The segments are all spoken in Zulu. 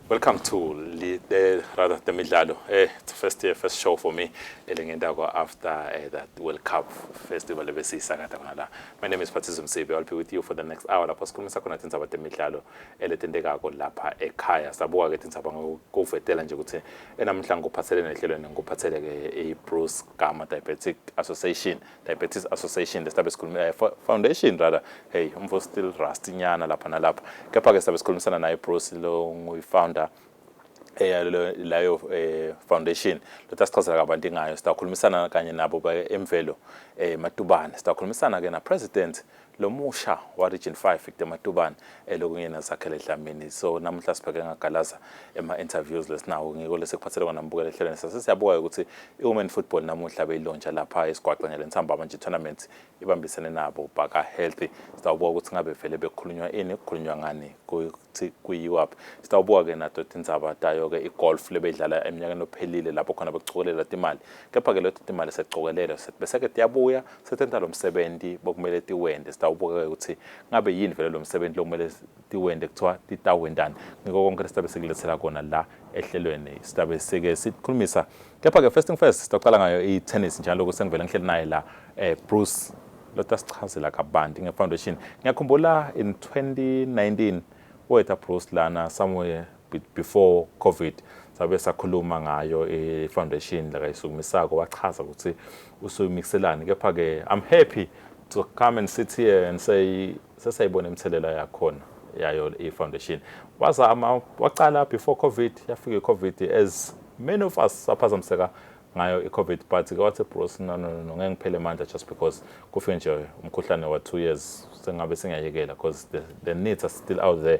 Welcome to rather Temidlalo. It's the first year, first show for me. After that World Cup festival. My name is Patrice Msebi. I'll be with you for the next hour. Lapho sikhulumisa khona tindzaba temidlalo eletendekako lapha ekhaya. Sabuka ke tindzaba ngokufetela nje ukuthi enamhla ngophathelene nehlelweni ngophatheleke Bruce Gamma Diabetes Association lesibe sikhuluma foundation rather. Hey, umfo still rusty nyana lapha nalapha. Kepha ke sibe sikhulumisana naye Bruce lo nguyi-founder layo foundation lotasichazela kabanti ngayo sitakhulumisana kanye nabo emvelo Matubane sitakhulumisana ke na president lomusha wa region 5 Victor Matubane lokungena sakhele Dlamini so namuhla sibheke ngagalaza ema-interviews lesinawo ngiko lesekuphathele kona mbukele ehlelweni sasiyabuka ukuthi i-women football namuhla beyilontsha lapha esigwaqanya lensamba manje tournament ibambisene nabo baka healthy sitawubuka ukuthi ngabe vele bekukhulunywa ini kukhulunywa ngani kuyi-UAP sitawubuka ke nato tindzaba tayo ke igolf lebedlala eminyakeni ophelile lapho khona becokelela imali kepha ke leto imali secokelela bese ke tiyabuya setenta lo msebenzi bokumele tiwende sitawubuka ukuthi ngabe yini vele lo msebenzi lokumele tiwende kuthiwa titawendani ngiko konke lesitabe sekulethela kona la ehlelweni sitabe seke sikhulumisa kepha ke first thing first sitaqala ngayo i-tennis njalo ukuthi ngivele ngihleli naye la Bruce lotasichazela kabanti nge-foundation ngiyakhumbula in 2019 wetha Bruce lana somewhere before COVID sabe sakhuluma ngayo i-foundation la kayisukumisako wachaza ukuthi usuyimixelani kepha ke I'm happy to come and sit here and say sesayibona imthelela yakhona yayo i-foundation wazama waqala before COVID yafika i-COVID as many of us saphazamiseka ngayo i-COVID but wathi Bruce no ngeke ngiphele amandla just because kufike nje umkhuhlane wa 2 years sengabe singayekela because the needs are still out there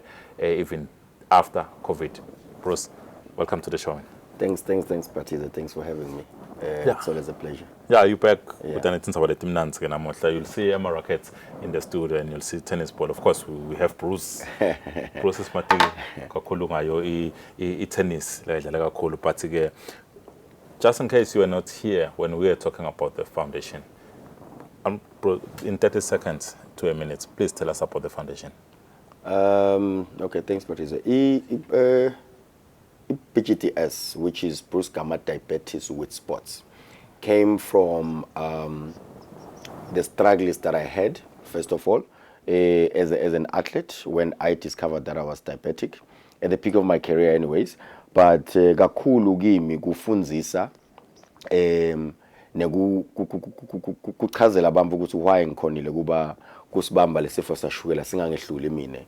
even after COVID. Bruce, welcome to the show. Thanks, Patiza. Thanks for having me. It's always a pleasure. Yeah, you're back with anything about the Timnans. You'll see Emma Rackets in the studio and you'll see tennis ball. Of course, we have Bruce. Bruce is Mati Kakulunga yo tennis. But just in case you were not here when we were talking about the foundation, in 30 seconds to a minute, please tell us about the foundation. Okay, thanks, Patricia. PGTS, which is Bruce Gamma Diabetes with Sports, came from the struggles that I had, first of all, as an athlete when I discovered that I was diabetic, at the peak of my career anyways. But kakhulu kimi kufunzisa kuchazela abantu ukuthi why ngikhonile kuba kusibamba lesifo sashukela singangehluli mina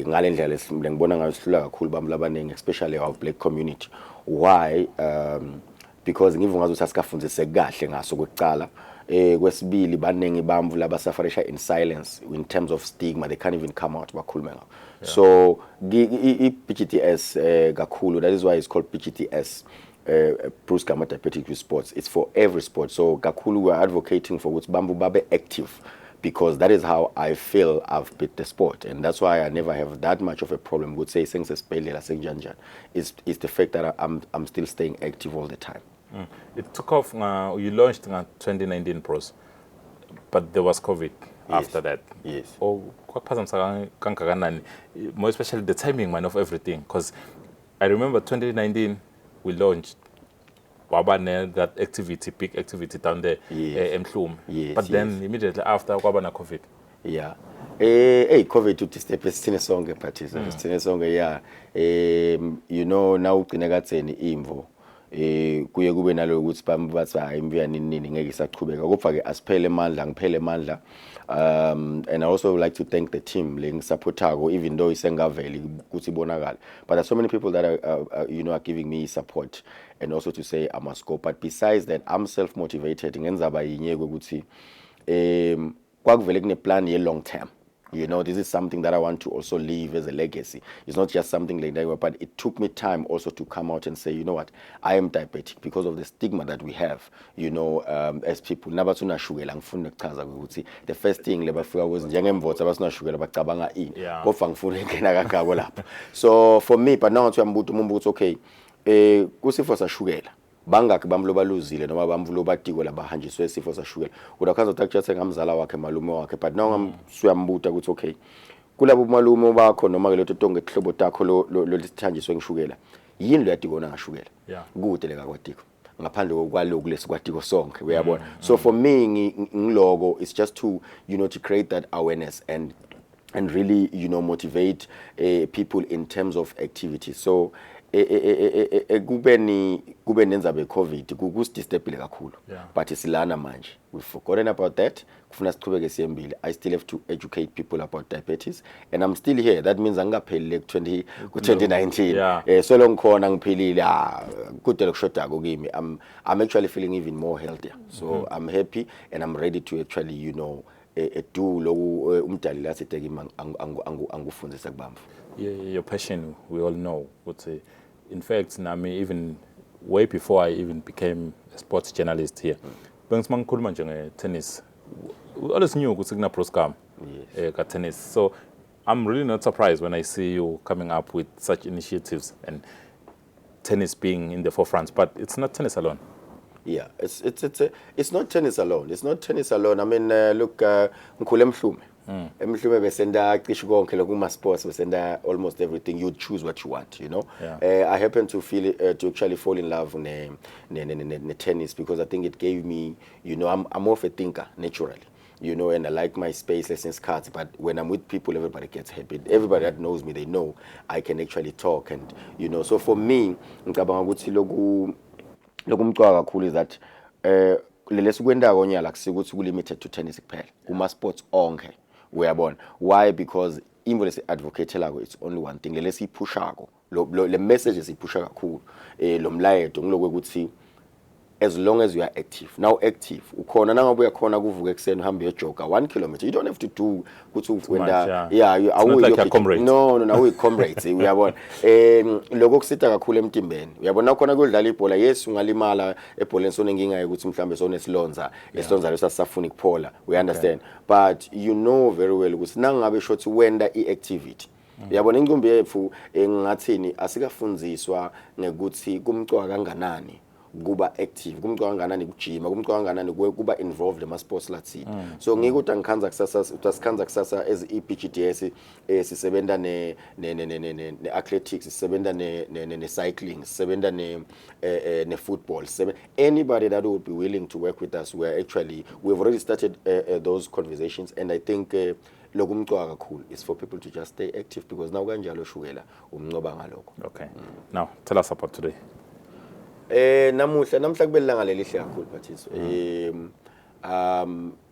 ngale ndlela ngibona ngayo sihlula kakhulu bami labaningi especially our black community why because ngivuka ngathi sasikafunzise kahle ngaso kwecala kwesibili baningi bamvu labasafarisha in silence in terms of stigma they can't even come out bakhulume ngawo so PGTS kakhulu that is why it's called PGTS Bruce Gamma Diabetic with Sports. It's for every sport. So Kakulu, we're advocating for what's Bambu Babe active because that is how I feel I've beat the sport. And that's why I never have that much of a problem with say things as Janjan. It's the fact that I'm still staying active all the time. It took off, you launched in 2019 Pros, but there was COVID after that. Yes. More especially the timing man of everything. Because I remember 2019, we launched that activity, big activity down there in Mhlum. Yes, but then immediately after, COVID. Yeah. COVID to step is song parties. Yeah. You know, now kinagatseni imvo. Kuye kube nalo ukuthi bami bathi imbiya nini ngeke isaqhubeka kodwa ke asiphele amandla ngiphele amandla and I also would like to thank the team lengisupportago even though isengaveli ukuthi ibonakala but there are so many people that are giving me support and also to say I must go but besides that I'm self motivated ngenzaba yinye ukuthi kwakuvele kune plan ye long term. You know, this is something that I want to also leave as a legacy. It's not just something like that, but it took me time also to come out and say, you know what, I am diabetic because of the stigma that we have, you know, as people. The first thing was so for me, but now it's okay. Bangaki bamlo baluzile noma bamvulo batikwe labahanjiswe isifo sashukela udakhaza ukuthi akutshathe ngamzala wakhe malume wakhe but now ngamsuyambuta ukuthi okay kulabo malume bakho noma ke lento tonke ihlobo takho lo lisithanjiswe ngishukela yini lo yadikona ngashukela kude leka kwatiko ngaphandle kokwaloku lesikwatiko sonke uyabona so for me ngiloko it's just to to create that awareness and really motivate people in terms of activity so kube nenza be covid kusidisturbile kakhulu but isilana manje we've forgotten about that kufuna siqhubeke siyembili I still have to educate people about diabetes and I'm still here that means angaphelile ku 2019 so long khona ngiphilile kude lokushoda kimi I'm actually feeling even more healthier so I'm happy and I'm ready to actually do loku umdali la siteki angufundzisa kubamba your passion we all know in fact nami even way before I even became a sports journalist here bengisima ngikhuluma nje nge-tennis we always knew ukuthi kuna pros scam ka tennis so I'm really not surprised when I see you coming up with such initiatives and tennis being in the forefront but it's not tennis alone. Yeah, it's not tennis alone. It's not tennis alone. I mean, look, ngikhule emhlume. Emhlume besenda cishe konke lokuma sports besenda almost everything. You choose what you want, I happen to to actually fall in love ne tennis because I think it gave me, I'm more of a thinker naturally. And I like my space lessons cards, but when I'm with people, everybody gets happy. Everybody that knows me, they know I can actually talk and so for me, ngicabanga ukuthi lokumcwa kakhulu is that lelesikwendayo onyala kusikuthi ku limited to tennis kuphela kuma sports onke uyabona why because imvo lesi advocate lako it's only one thing lesipushako le messages iphusha kakhulu lo mlayeto ngilokwe ukuthi as long as you are active now active ukhona nangabe uyakhona kuvuka ekseni uhambe uyojoga 1 kilometer you don't have to do ukuthi ufunda no we comrades uyabona lokho kusita kakhulu emtimbeni uyabona khona kudlala ibhola yes ungalimala ebholeni sonenkinga ukuthi mhlambe sonesilonza esilonza lesasafuna ukuphola we understand but you know very well ukuthi nangabe shothi wenda iactivity uyabona incumbi yethu ngathini asikafundziswa ngekuthi kumcwa kanganani kuba active kumcwa kanganani kujima kumcwa kanganani kuba involved ema sports lathi so ngikuthi angikhanza kusasa utasikhanza kusasa as ePGDS sisebenza ne athletics sisebenza ne cycling sisebenza ne football anybody that would be willing to work with us we've already started those conversations and I think lokumcwa kakhulu is for people to just stay active because now kanjalo shukela umncoba ngalokho. Okay, now tell us about today. Namhla kubelanga lelihle kakhulu Pathiso.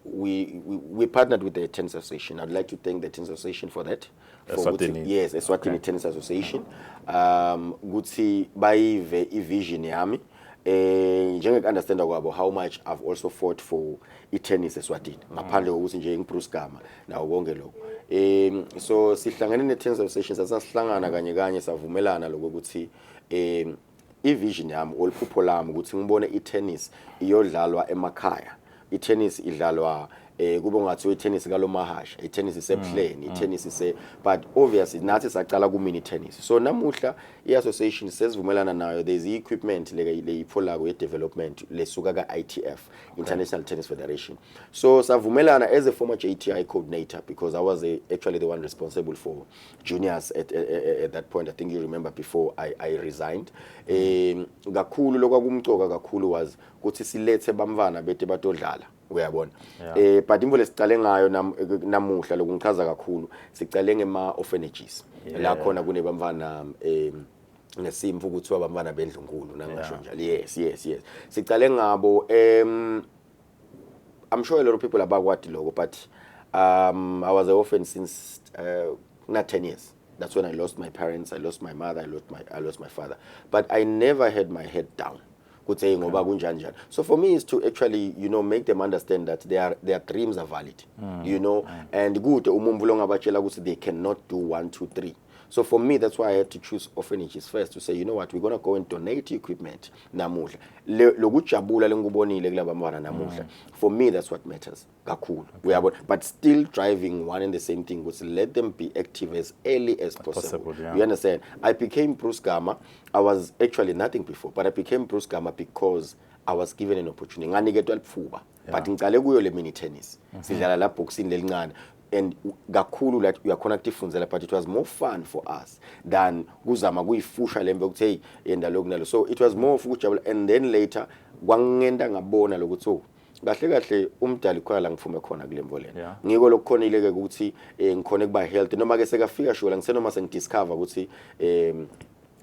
We partnered with the Tennis Association. I'd like to thank the Tennis Association for that. Eswatini. Yes, Eswatini Tennis Association. Guthi bayive ivision yami. Njengeke understand kwabo how much I've also fought for tennis Eswatini. Ngaphandle kokuthi nje ngipruce gama nawo konke lokho. So sihlangene ne Tennis Association sasihlangana kanye savumelana lokuthi ivision yami oluphupho lami ukuthi ngibone itennis iyodlalwa emakhaya itennis idlalwa kube ngathi itennis kalomahasha itennis iseplane itennis ise but obviously nathi saqala ku mini tennis so namuhla iassociation sesivumelana nayo there's equipment leyiphola ku development lesuka ka ITF International Tennis Federation so savumelana as a former JTI coordinator because I was actually the one responsible for juniors at that point I think you remember before I resigned kakhulu lokwakumcoka kakhulu was ukuthi silethe bamvana bete batodlala uyabona but imvo lesicale ngayo namuhla lokungichaza kakhulu sicale ngema orphanages la khona kunebamvana nesimfu ukuthi abamvana bendlunkulu nangasho njalo yes sicale ngabo I'm sure a lot of people abakwati lokho but I was an orphan since not 10 years. That's when I lost my parents, I lost my mother, I lost my father, but I never had my head down. So for me is to actually make them understand that their dreams are valid and good they cannot do 1 2 3. So for me that's why I had to choose orphanages first to say you know what we're going to go and donate equipment namuhla lokujabula lengubonile kulaba bantwana namuhla for me that's what matters kakhulu but still driving one and the same thing was let them be active as early as possible. You understand I became Bruce Gama I was actually nothing before but I became Bruce Gama because I was given an opportunity nganiketwa liphuba but ngicale kuyo le mini tennis sidlala la boxing lelincane and kakhulu like uyakhona ukutifundela, but it was more fun for us than kuzama kuyifusha lembe ukuthi hey yenda lokhu nalo. So it was more of ukujabula, and then later kwangenda ngabona lokuthi so kahle kahle umdali khona la ngifume khona kule mboleni ngiko lokukhonile ke ukuthi ngikhona kuba healthy noma ke sekafika shula ngisenoma sengidiscover ukuthi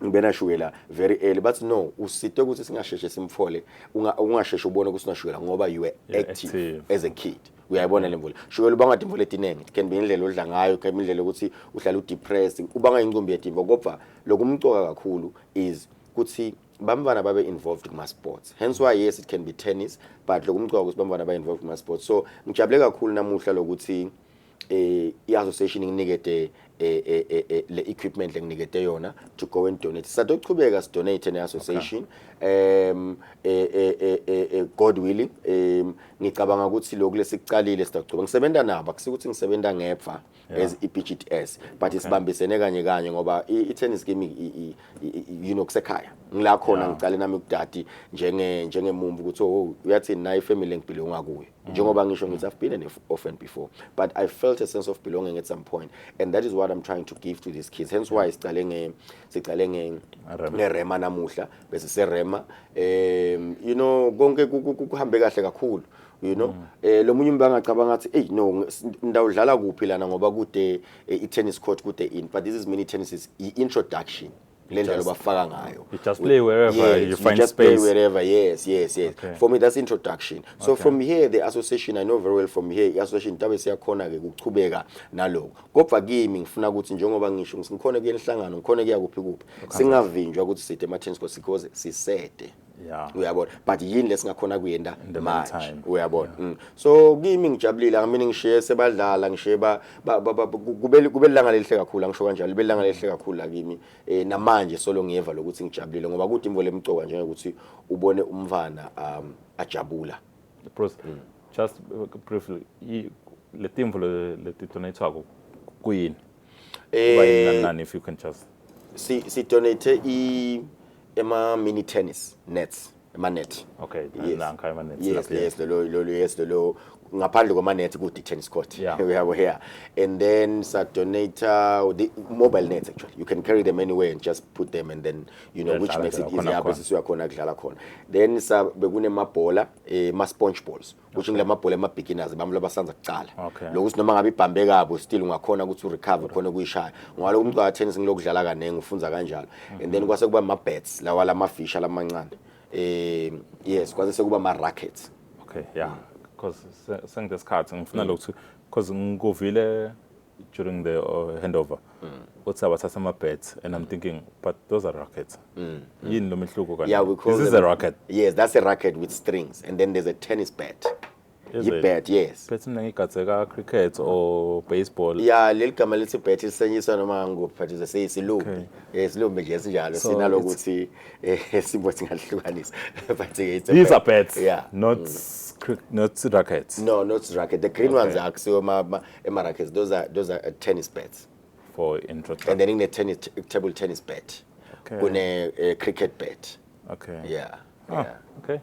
ngibena shukela very early, but no usite ukuthi singasheshe simfole, ungasheshe ubone ukuthi unashukela ngoba you were active as a kid. Uyayibona lemvula shukela ubanga imvula etinenge, it can be indlela odla ngayo, it can be indlela ukuthi uhlala udepressed, ubanga ingcumbi yetimva. Kodwa lokumcoka kakhulu is ukuthi bamvana babe involved kuma sports, hence why yes it can be tennis, but lokumcoka ukuthi bamvana babe involved kuma sports. So ngijabule kakhulu namuhla lokuthi i-association inginikete le equipment lenginikete yona to go and donate. Sadochubeka donate ne-association God willing. Ngicabanga ukuthi lokhu lesicalile sidachuba ngisebenza nabo, akusikuthi ngisebenza ngepha as i-PGTS, but isibambisene kanye kanye ngoba i-tennis game you know kusekhaya ngila khona ngicale nami ukudadi njengemumvu ukuthi oh uyathi na ifamily engibelonga kuyo, njengoba ngisho ngithi I've been an orphan before, but I felt a sense of belonging at some point, and that is what I'm trying to give to these kids. Hence why sicale ngerema namuhla bese serema you know konke kuhambe kahle kakhulu, you know lo munye mbangacabanga ngathi hey no ndawudlala kuphi lana ngoba kude i-tennis court kude in, but this is mini tennis is introduction. You just play wherever you find just space. Play wherever, yes. Okay. For me, that's introduction. So from here, the association, I know very well from here, the association, tabe siyakhona ke kuchubeka nalo. Kodwa kimi ngifuna ukuthi njengoba ngisho ngikhona ke enhlangano, ngikhona ke yakuphi kuphi. Singavinjwa ukuthi sithe ama-tennis courts because sisede. Yeah. Uyabona, but yini lesingakhona kuyenda manje. Uyabona. So kimi ngijabulile, ngamini ngishiye sebadlala, ngishiye kube langa lelihle kakhulu, ngisho kanjalo, libe langa lelihle kakhulu la kimi namanje solo ngiyeva lokuthi ngijabulile ngoba kuthi imvole emcoka njengokuthi ubone umvana ajabula. Just briefly, le timvo le donate kwako kuyini? Kuba if you can just si donate ema mini tennis nets, ema net. Okay, nanka ema nets. Yes, lo ngaphandle kwama net ku tennis court. Yeah. We have here, and then sa donate the mobile nets. Actually you can carry them anywhere and just put them, and then you know which makes it easier because you are khona kudlala khona. Then sa bekune mabhola ma sponge balls which ngile mabhola ema beginners bamlo basanza kucala lokuthi noma ngabe ibhambe kabo still ungakhona ukuthi u recover khona kuyishaya ngoba umntwana tennis ngilokudlala kanenge ufunza kanjalo. And then kwase kuba ma bats lawa lama fish lamancane yes kwase sekuba ma rackets. Okay, yeah. Because sengidesikhathi ngifuna lokho because ngikovile during the handover what's about some bets, and I'm thinking but those are rackets. Yini lo mehluko kanjani? Yeah, we call this is a racket. Yes, that's a racket with strings, and then there's a tennis bat. Bet, yes. Bet nengikatseka cricket or baseball. Yeah, leli gama lithi bet lisenyiswa noma ngophathi seyisilumbi. Isilumbi nje sinjalo sinalo ukuthi sibothi ngahlukanisa. But these are bets. Yeah. Not rackets. No, not racket. The green ones are actually my rackets. Those are tennis bets. For intro. And then in the table tennis bet. Okay. Kune cricket bet. Okay. Yeah. Okay.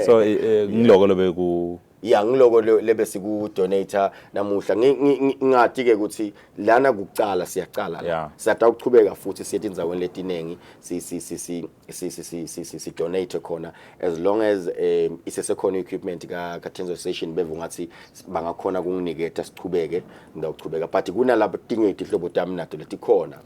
So ngiloko lobe ku ngiloko lebe siku donator namuhla ngathi ke ukuthi lana kucala siyacala la siyatha ukuchubeka futhi siyethi indzaweni letinengi si donate khona as long as isesekhona equipment ka tennis association beva ngathi bangakhona kunginiketa sichubeke ngawuchubeka, but kunalabo tinye ihlobo tami nato leti khona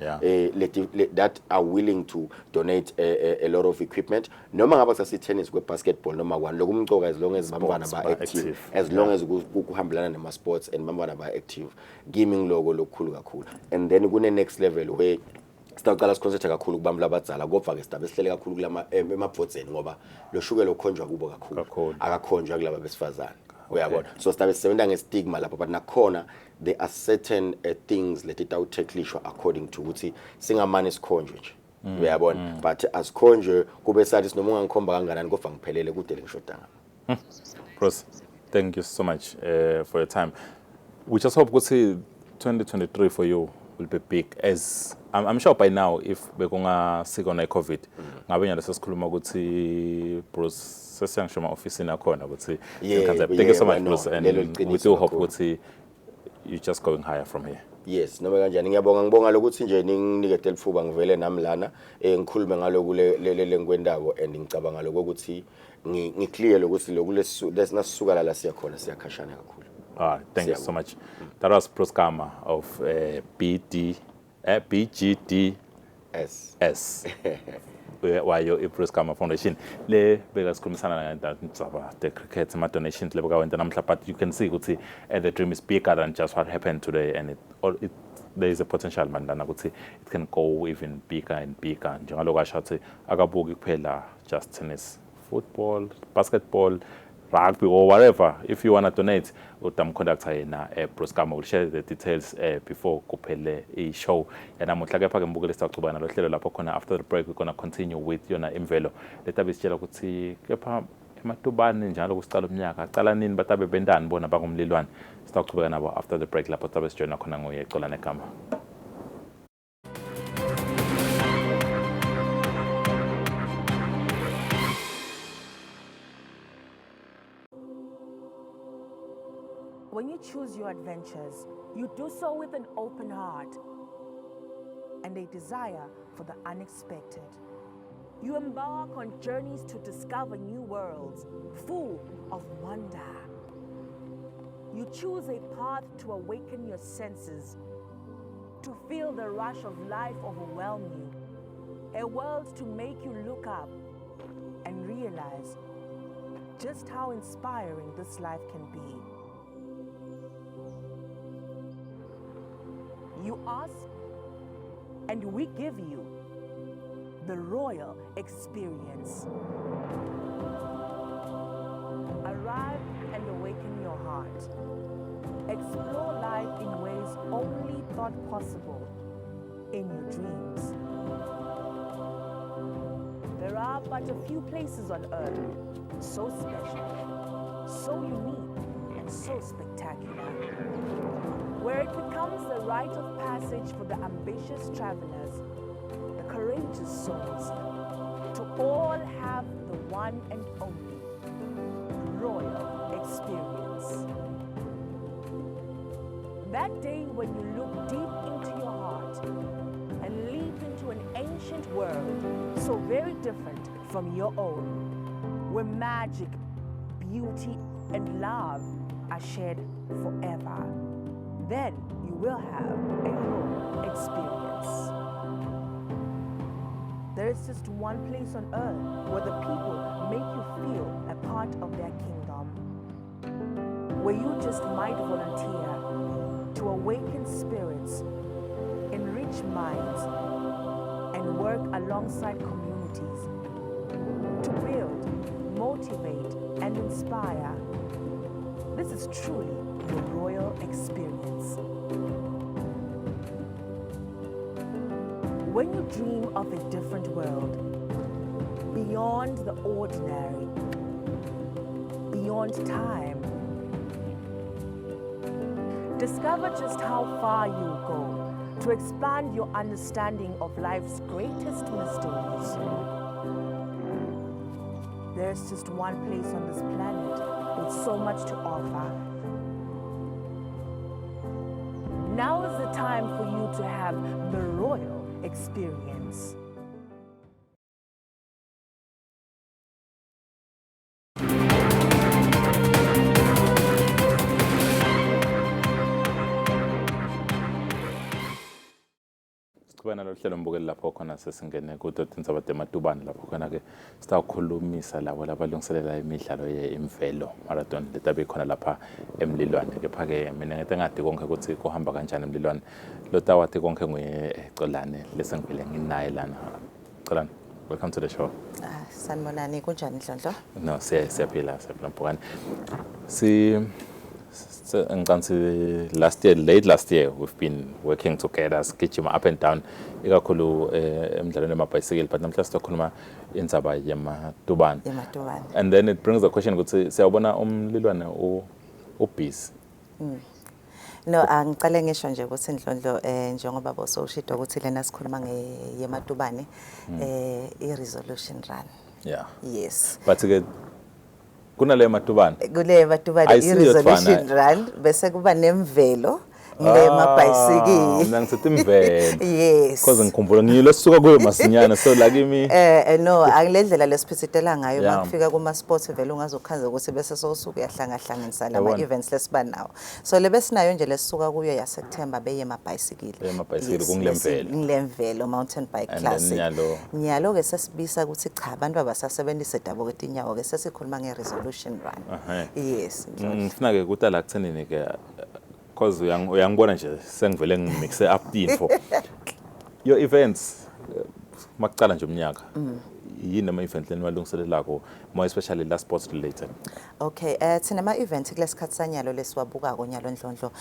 that are willing to donate a lot of equipment noma ngaba sasi tennis kwe basketball noma kwani lokumcoka as long as bantwana ba active. As long as ukuhambelana nema sports and bambana ba active, gaming logo lokukhulu kakhulu. And then kune next level where sitaqala siconcentrate kakhulu kubamla abadzala kodwa ke sidabe sihlele kakhulu kulama emabhodzeni ngoba lo shukela okhonjwa kubo kakhulu akakhonjwa kulaba besifazane. Uyabona, so sidabe sisebenza ngestigma lapha, but nakhona there are certain things let it out takelishwa according to ukuthi singamane sikhonjwe nje. Uyabona, but as khonjwe kube sathi sinoma ungangikhomba kanganani kodwa ngiphelele kude lengishodanga. Pros, thank you so much for your time. We just hope 2023 for you will be big. As I'm sure by now, if we're going to see on COVID, ngabe nyalo sesikhuluma ukuthi Bruce sesiyangisho ma office na khona ukuthi thank you so much Bruce, and we do hope ukuthi you're just going higher from here. Yes, noma kanjani ngibonga lokuthi nje ninginikete lifuba ngivele nami lana ngikhulume ngaloku le nkwendako and ngicabanga lokuthi ngiclear lokuthi lesisuka la siyakhona siyakhashana kakhulu. Thank you so much. That was Bruce Kama of BGDS. Why your Bruce Kama Foundation. Le bega sikhulumisana ngandaba the cricket ma donations le beka wenta namhla, but you can see ukuthi the dream is bigger than just what happened today, and there is a potential mandana ukuthi it can go even bigger and bigger. Njengalo kashathi akabuki kuphela just tennis, football, basketball, rugby or whatever. If you want to donate, utam contact yena Bruce Kama will share the details before kuphele I show. Yana mutlake phake mbukele sicubana lo hlelo lapho khona. After the break we're going to continue with yona imvelo. Letabe sitshela ukuthi kepha ematubani njalo kusicala umnyaka acala nini batabe bendani bona bakumlilwane. Sicubana nabo after the break lapho tabe sijoina khona nguye Xolani Kama. When you choose your adventures, you do so with an open heart and a desire for the unexpected. You embark on journeys to discover new worlds, full of wonder. You choose a path to awaken your senses, to feel the rush of life overwhelm you, a world to make you look up and realize just how inspiring this life can be. You ask, and we give you the royal experience. Arrive and awaken your heart. Explore life in ways only thought possible in your dreams. There are but a few places on earth so special, so unique, and so spectacular, where it becomes the rite of passage for the ambitious travelers, the courageous souls, to all have the one and only royal experience. That day when you look deep into your heart and leap into an ancient world so very different from your own, where magic, beauty, and love are shared forever, then you will have a royal experience. There is just one place on earth where the people make you feel a part of their kingdom, where you just might volunteer to awaken spirits, enrich minds, and work alongside communities to build, motivate, and inspire. This is truly the royal experience. When you dream of a different world, beyond the ordinary, beyond time, discover just how far you'll go to expand your understanding of life's greatest mysteries. There's just one place on this planet with so much to offer. Now is the time for you to have the royal experience. Kubana lo hlelo mbukeli lapho khona sesingene kudotintsaba tematubani lapho khona ke sitakhulumisa labo labalungiselela imidlalo yeimvelo marathon letabe khona lapha emlilwane kepha ke mina ngethengadi konke ukuthi kuhamba kanjani emlilwane lo tawathi konke nguye Xolani lesengivele nginaye lana. Xolani, welcome to the show. Sanibonani kunjani Dlondlo? No, siyaphila Mpokane. Late last year, we've been working together, sketching up and down. Ikakhulu emidlalweni yamabhayisikili, but namhla sizokhuluma indzaba yematubani. And then it brings the question ukuthi siyabona umlilwane ubusy. No, angicale ngisho nje ukuthi Dlondlo njengoba bososhito ukuthi lena sikhuluma ngeyematubani i-resolution run. Yeah. Yes. But kunale matubani. Kule matubani i-resolution run bese kuba nemvelo ngemabhayisikili. Mina ngithi imvelo. Yes. Because ngikhumbula ngiyilo sisuka kuyo masinyana so like imi No, angilendlela lesiphithitela ngayo Yeah. makufika kuma sports vele ungazokhanza ukuthi bese sosuku yahlangahlanganisa lama Yabona. events lesiba nawo. So lebesinayo nje lesisuka kuyo ya September beye emabhayisikili. Emabhayisikili kungilemvelo. Ngilemvelo mountain bike And classic. then Nyalo ke sesibisa ukuthi cha abantu abasasebenzisa dabo ketinyawo ke sesikhuluma nge-resolution run. Yes. ngifuna ke ukuthi la kuthenini ke because uyangibona nje sengivele ngimixe up info. Your events makucala nje umnyaka. Yini ama event leni walungiselelako more especially la sports related. Okay, thina ama event kulesikhathi sanyalo lesiwabuka konyalo ndlondlo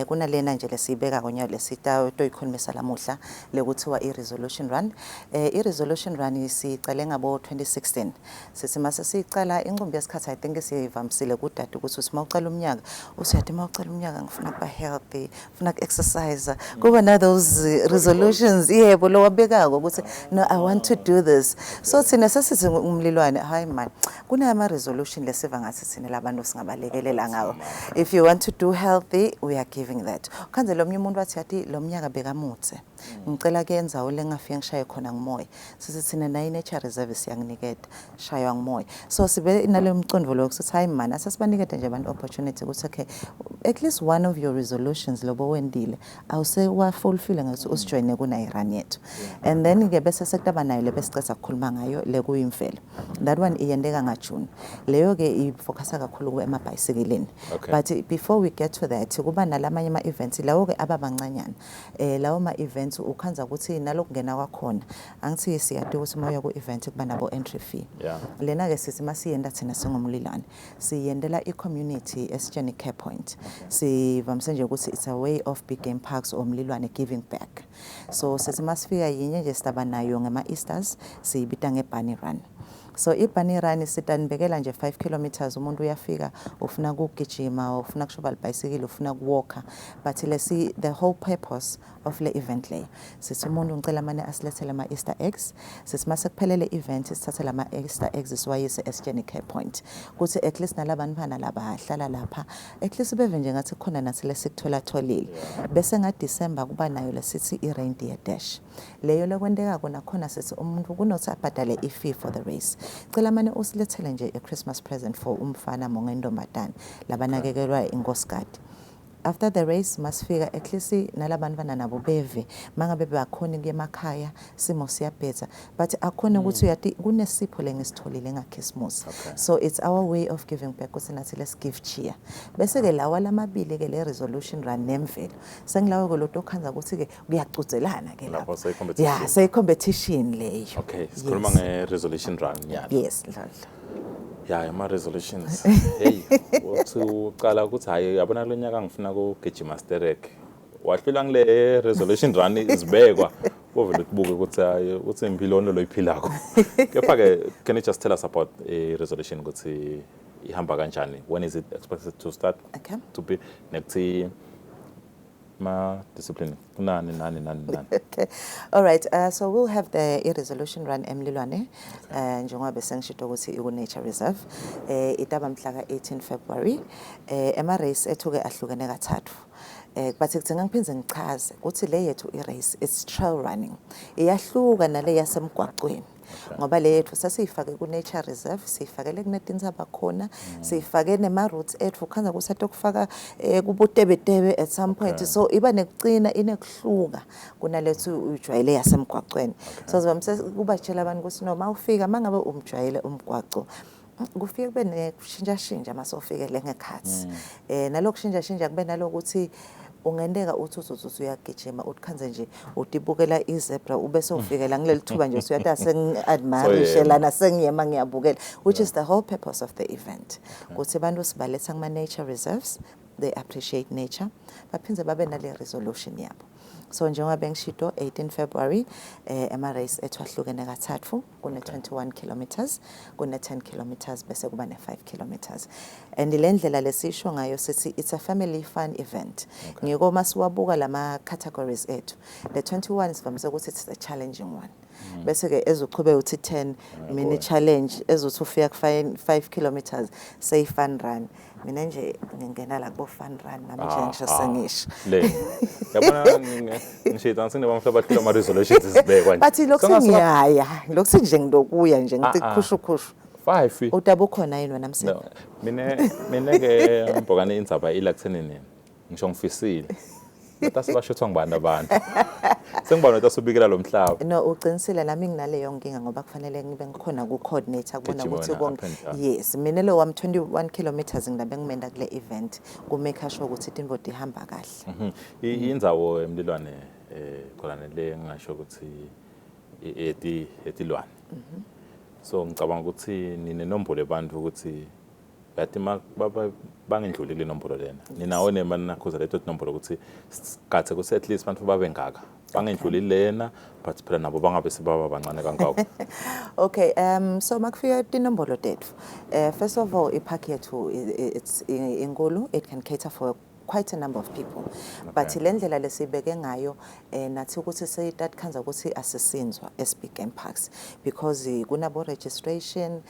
kunalena nje lesibeka konyalo lesita toyikhulumisa lamuhla lekuthiwa i-resolution run. I-resolution run sicale ngabo 2016. Sithi mase sicala inqumbi yesikhathi I think siyivamisile kudade ukuthi usimawucala umnyaka usiyathi mawucala umnyaka ngifuna kuba healthy, ngifuna ku-exercise. Kuba na those resolutions yebo lo wabekako ukuthi no I want to do this. So thina sesithi umlilwane hayi man kunama resolution lesiva ngathi thina labantu singabalekelela ngawo. If you want to do healthy we are giving that. Khanze lo umuntu wathi yathi lo mnyaka bekamutse. Ngicela kuyenza olengafike ngishaye khona ngimoya. Sithi thina na nature reserve siyanginiketa shaywa ngimoya. So sibe nalo mcondvo lo ukuthi hayi man asasibanikete nje abantu opportunity ukuthi okay at least one of your resolutions lobo wendile awuse wa fulfill ngathi usijoine kuna irun yethu. And then ke bese sekutaba nayo lebesicetha ukukhuluma ngayo le kuyimvelo. That one iyendeka ngaJune. Leyo ke ifocusa kakhulu ku emabhayisikilini. But before we get to that kuba nalamanye ama events lawo ke ababancanyana. Lawo ma events ukhanza ukuthi nalokungena kwakhona. Angithi siyade ukuthi moya ku event kuba nabo entry fee. Lena ke sithi masiyenda thina singumlilane. Siyendela i-community esitsheni care point. Sivamse nje ukuthi it's a way of big game parks omlilwane giving back. So sithi masifika yinye nje sitaba nayo ngama Easters siyibita ngebunny run. So ibunny run sitanibekela nje 5 kilometers umuntu uyafika ufuna ukugijima ufuna kushoba ibhayisikili ufuna ukuwalka but lesi the whole purpose of le event lay sithi umuntu ngicela manje asilethele ama Easter eggs sithi mase kuphelele event sithathe lama Easter eggs siwayise esitsheni care point kuthi at least nalabantu bana laba hlala lapha at least beve nje ngathi khona nathi lesikuthola tholile bese nga December kuba nayo lesithi I reindeer dash leyo lekwendeka kona khona sithi umuntu kunothi abhadale I fee for the race cela manje usilethele nje a Christmas present for umfana mongendombadana labanakekelwa inkosikazi. After the race masifika at least nalabantu bana nabo beve mangabe bakhona emakhaya simo siyabhetha but akhona ukuthi uyathi kunesipho lengisitholile ngaChristmas. So it's our way of giving back ukuthi nathi let's give cheer bese ke lawa lamabili ke le resolution run nemvelo sengilawe ko loto khanza ukuthi ke kuyacuzelana ke lapho yeah say competition leyo. Okay sikhuluma nge resolution run yeah. Yes yeah ama resolutions hey uqala ukuthi hayi yabona lo nyaka ngifuna ukugijima sterek wahlula ngile resolution run izibekwa ovela ukubuka ukuthi hayi uthi impilo lo iphilako kepha ke can you just tell us about a resolution ukuthi ihamba kanjani when is it expected to start to be next ma discipline nani. Okay all right so we'll have the resolution run emlilwane njengoba besengishito ukuthi iku nature reserve itaba mhla ka 18 February ema race ethu ke ahlukene kathathu but ngicela ngiphinze ngichaze ukuthi le yethu I race it's trail running iyahluka nale yasemgwaqweni ngoba le yethu sasiyifake ku nature reserve siyifakele kunetinzaba khona siyifake nema routes ethu khanza kusathe kufaka kubutebetebe at some point so iba nekucina inekuhluka kunalethu ujwayele yasemgwaqweni so sivamse kubatshela abantu ukuthi no mawufika mangabe umjwayele umgwaqo kufike kube nekushintsha masofike lengekhathi nalokushintsha kube nalokuthi ungendeka uthi uyagijima utkhanze nje utibukela izebra ubese ufikela ngilelithuba nje uyathi sengiadmire lana sengiyema ngiyabukela which is the whole purpose of the event ukuthi abantu sibaletha kuma nature reserves they appreciate nature baphinze babe nale resolution yabo. So njengoba bengishito 18 February ema race ethu ahlukene kathathu kune 21 kilometers kune 10 kilometers bese kuba ne 5 kilometers and lendlela lesisho ngayo sithi it's a family fun event ngiko masiwabuka lama categories ethu the 21 sivamse ukuthi it's a challenging one bese ke ezochube uthi 10 mini challenge ezothi ufika ku 5 kilometers say fun run mina nje ngingena la ku fun run nami nje ngisho sengisho le yabona ngishita nginebamhlobo bahlelo ama resolutions zibekwa nje bathi lokho ngiyaya lokho nje ngilokuya nje ngithi khushu 5 utaba ukhona yini wena msebenzi mina ke mbokane indzaba ila kuthenini ngisho ngifisile batasibashuthwa ngibani abantu sengibona ukuthi asubikela lo mhlaba no uqinisile nami nginaleyo nkinga ngoba kufanele ngibe ngikhona ku coordinator kubona ukuthi konke yes mina lo wami 21 kilometers ngidabe ngimenda kule event ku make sure ukuthi invote ihamba kahle indzawo emlilwane khona le ngisho ukuthi etilwane so ngicabanga ukuthi ninenombolo abantu ukuthi bathi bangendluli kule nombolo lena ninawo nemali nakhuza leto nombolo ukuthi kathe ku at least abantu babe ngaka bangendluli lena but phela nabo bangabe sibaba bancane kangako. Okay, so makufika inombolo tethu first of all ipacket it's inkulu, it can cater for quite a number of people, but ilendlela lesibeke ngayo nathi ukuthi seyithat khanza ukuthi asisinzwa as-big game parks because kunabo registration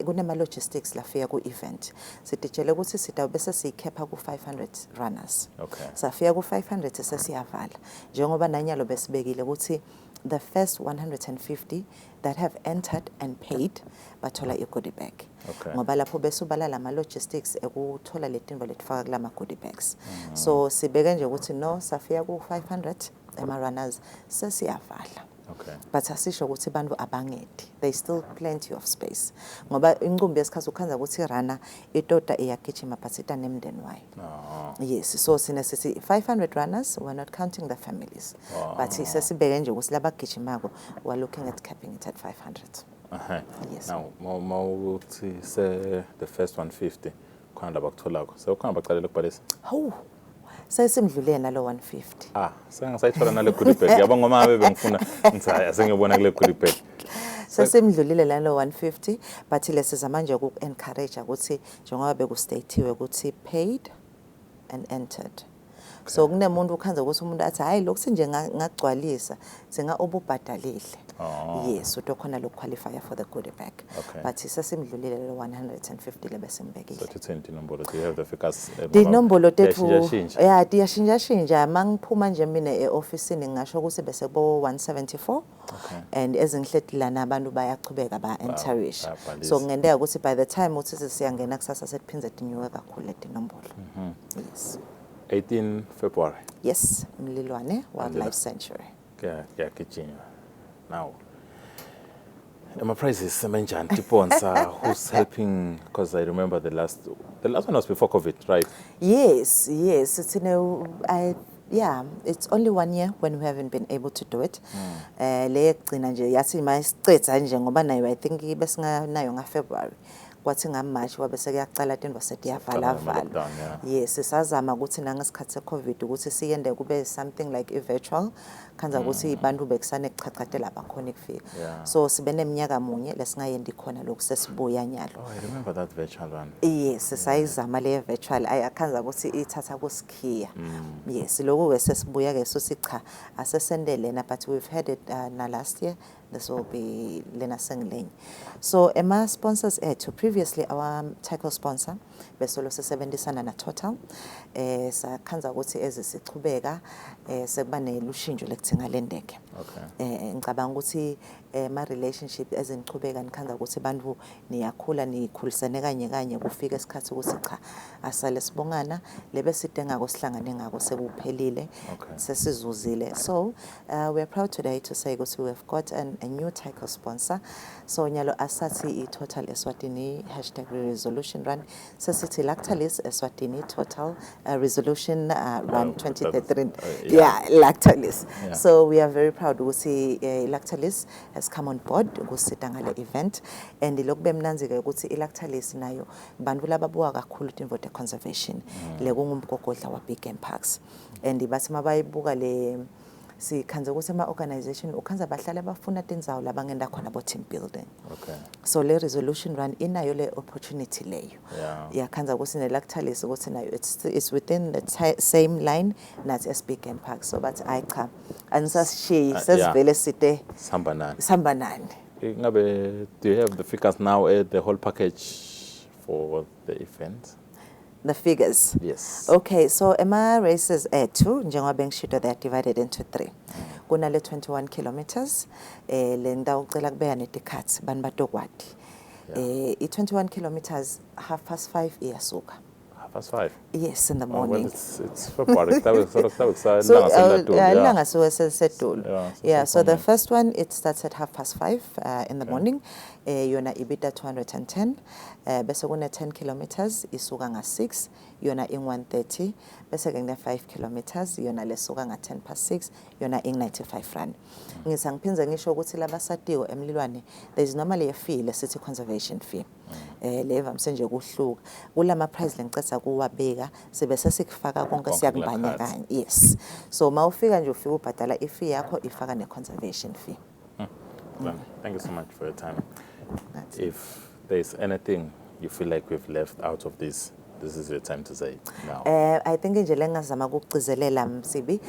kunema logistics lafika ku event sidijele ukuthi sida bese siyikhepha ku 500 runners safika ku 500 sesiyavala njengoba nanyalo besibekile ukuthi the first 150 that have entered and paid bathola i-goodie bag ngoba lapho besubala lama logistics ekuthola letinto letifaka kulama goodie bags so sibeke nje ukuthi no safika ku 500 ema runners sesiyavala but asisho ukuthi abantu abangedi there is still plenty of space ngoba inqumbi yesikhathi ukhanza ukuthi runner itota iyagijima but itanemndeni wayo yes so sine sithi 500 runners we're not counting the families but sesibeke nje ukuthi labagijimako we're looking at capping it at 500 yes now mawuthi the first 150 khona labakutholako so khona baqalela ukubhalisa sesimdlulele nalo 150 sengisayithola nale goodie bag yaba ngoma bengifuna ngithi asengiyobona kule goodie bag sesimdlulile nalo 150 but lesiza manje ku encourage ukuthi njengoba bekustateiwe ukuthi paid and entered so kunemuntu ukhanza ukuthi umuntu athi hayi lokho nje ngagcwalisa singa obubhadalile yes utokhona lo qualify for the goodie bag but sesimdlulile lo 150 lebesimbekile so 20 nombolo do you have the figures the nombolo tethu diyashinja mangiphuma nje mina eofficeini ngisho ukuthi bese bo 174 and ezinhletilana abantu bayachubeka ba enterish so ngendeka ukuthi by the time uthi siyangena kusasa setiphinze tinyuke kakhulu leti nombolo yes 18 February. Yes, Mlilwane Wildlife Sanctuary. Yeah, kitchen. Now, my price is mentioned sponsor who's helping because I remember the last one was before COVID, right? Yes. It's it's only 1 year when we haven't been able to do it. Le gcina nje yathi mayisicetha nje ngoba nayo I think besinganayo nga February. Kwathi ngaMarch wabese kuyaqala into setiyavala vala yes sisazama ukuthi nangesikhathi seCovid ukuthi siyende kube something like a virtual khanza ukuthi abantu bekusane kuchachadela bakhona ikufika so sibe neminyaka munye lesingayendi khona lokho sesibuya nyalo I remember that virtual one yes sayizama le virtual ayakhanza ukuthi ithatha kusikhiya yes lokho ke sesibuya ke so sicha asesendele na but we've had it na last year. This will be Lena Senglenye. So Emma sponsors to previously our tackle sponsor besolo sesebenzisana na Total sakhanza ukuthi ezisichubeka sekuba nelushinjo lekuthenga lendeke ngicabanga ukuthi ma relationship ezenichubeka nikhanza ukuthi abantu niyakhula nikhulisane kanye kufika isikhathi ukuthi cha asale sibongana lebe sidenga kosihlangane ngako sekuphelile sesizuzile so we are proud today to say ukuthi we have got a new tackle sponsor so nyalo asathi i-Total Eswatini #resolution run sesithi Lactalis Eswatini Total resolution run 2033 Lactalis so we are very proud ukuthi Lactalis has come on board ukusita ngale event and lokube mnanzi ke ukuthi iLactalis nayo bantu lababuka kakhulu invote conservation lekungumgogodla wa big game parks and bathi mabayibuka le sikhanze ukuthi ama-organization ukhanza bahlale bafuna tindzawo labangenda khona bo-team building. Okay. So le resolution run inayo le opportunity leyo. Yeah. Yakhanza ukuthi nelactalis ukuthi nayo it's within the same line nathi SB Game Park. So but I cha anisashiyi sesivele site samba nani. Ngabe, do you have the figures now at the whole package for the event? The figures? Yes. Okay, so Emma races two, njengoba bengishito, they are divided into three. Kuna le 21 kilometers, le ndawo ucela kubeka netikhathi bani batokwadi. I 21 kilometers 5:30 iyasuka. 5:30? Yes, in the morning. Well, it's February. So ilanga suke selisedulu. Yeah, so the first one, it starts at 5:30 in the morning. Yona ibita 210. Bese kuna 10 kilometers isuka nga6, yona in 130. Bese kune 5 kilometers yona lesuka nga 6:10, yona in 95 rand. Ngisangiphinza ngisho ukuthi labasatiwe emlilwane, there is normally a fee, le city conservation fee. Leva msenje kuhluka. Kulama price lengicetha kuwabeka sibe sesikufaka konke siyakubanya kanye. Yes. So mawufika nje ufika ubhadala ifee yakho ifaka ne conservation fee. Thank you so much for your time. If there's anything you feel like we've left out of this is your time to say now. I think nje lengazama ukugcizelela Msibi,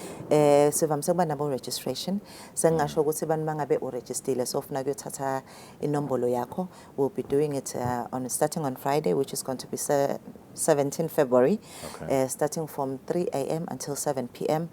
sivamise kuba nabo registration. Sengasho ukuthi abantu bangabe uregistile so ufuna kuyothatha inombolo yakho. We'll be doing it starting on Friday, which is going to be 17 February. Okay. Starting from 3 a.m. until 7 p.m.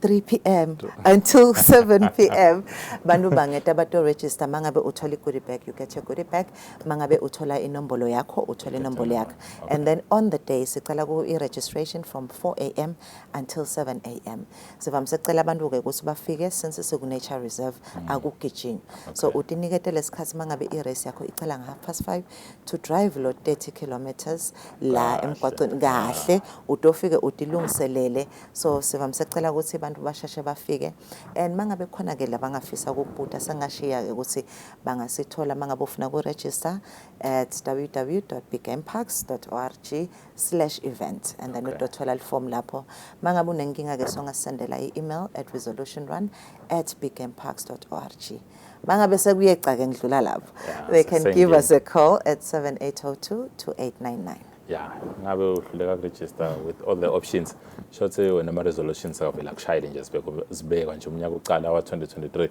3 p.m. until 7 p.m. Bantu bangeta bato register mangabe uthola goodie bag, you get your goodie bag. Mangabe uthola inombolo yakho, uthola inombolo yakho. And then on the day sicela ku registration from 4 a.m. until 7 a.m. Sivamise cela abantu ke ukuthi bafike since siku nature reserve akugijini. So utinikete lesikhathi mangabe race yakho icela nga 5:30 to drive lo 30 kilometers la emgwaqweni kahle utofike utilungiselele. So sivamise cela ukuthi bashashe bafike, and mangabe khona ke labangafisa ukubuta sengashiya ke ukuthi bangasithola mangabe ufuna ku register at www.biggameparks.org/event, and then utothola form lapho. Mangabe unenkinga ke songasendela email at resolutionrun@biggameparks.org. Mangabe sekuyeca ke ngidlula lapho, they can give us a call at 7802-2899. Yeah, ngabe uhluleka register with all the options. Shothe wena ama resolutions avela kushayile nje sibeka nje umnyaka uqala wa 2023.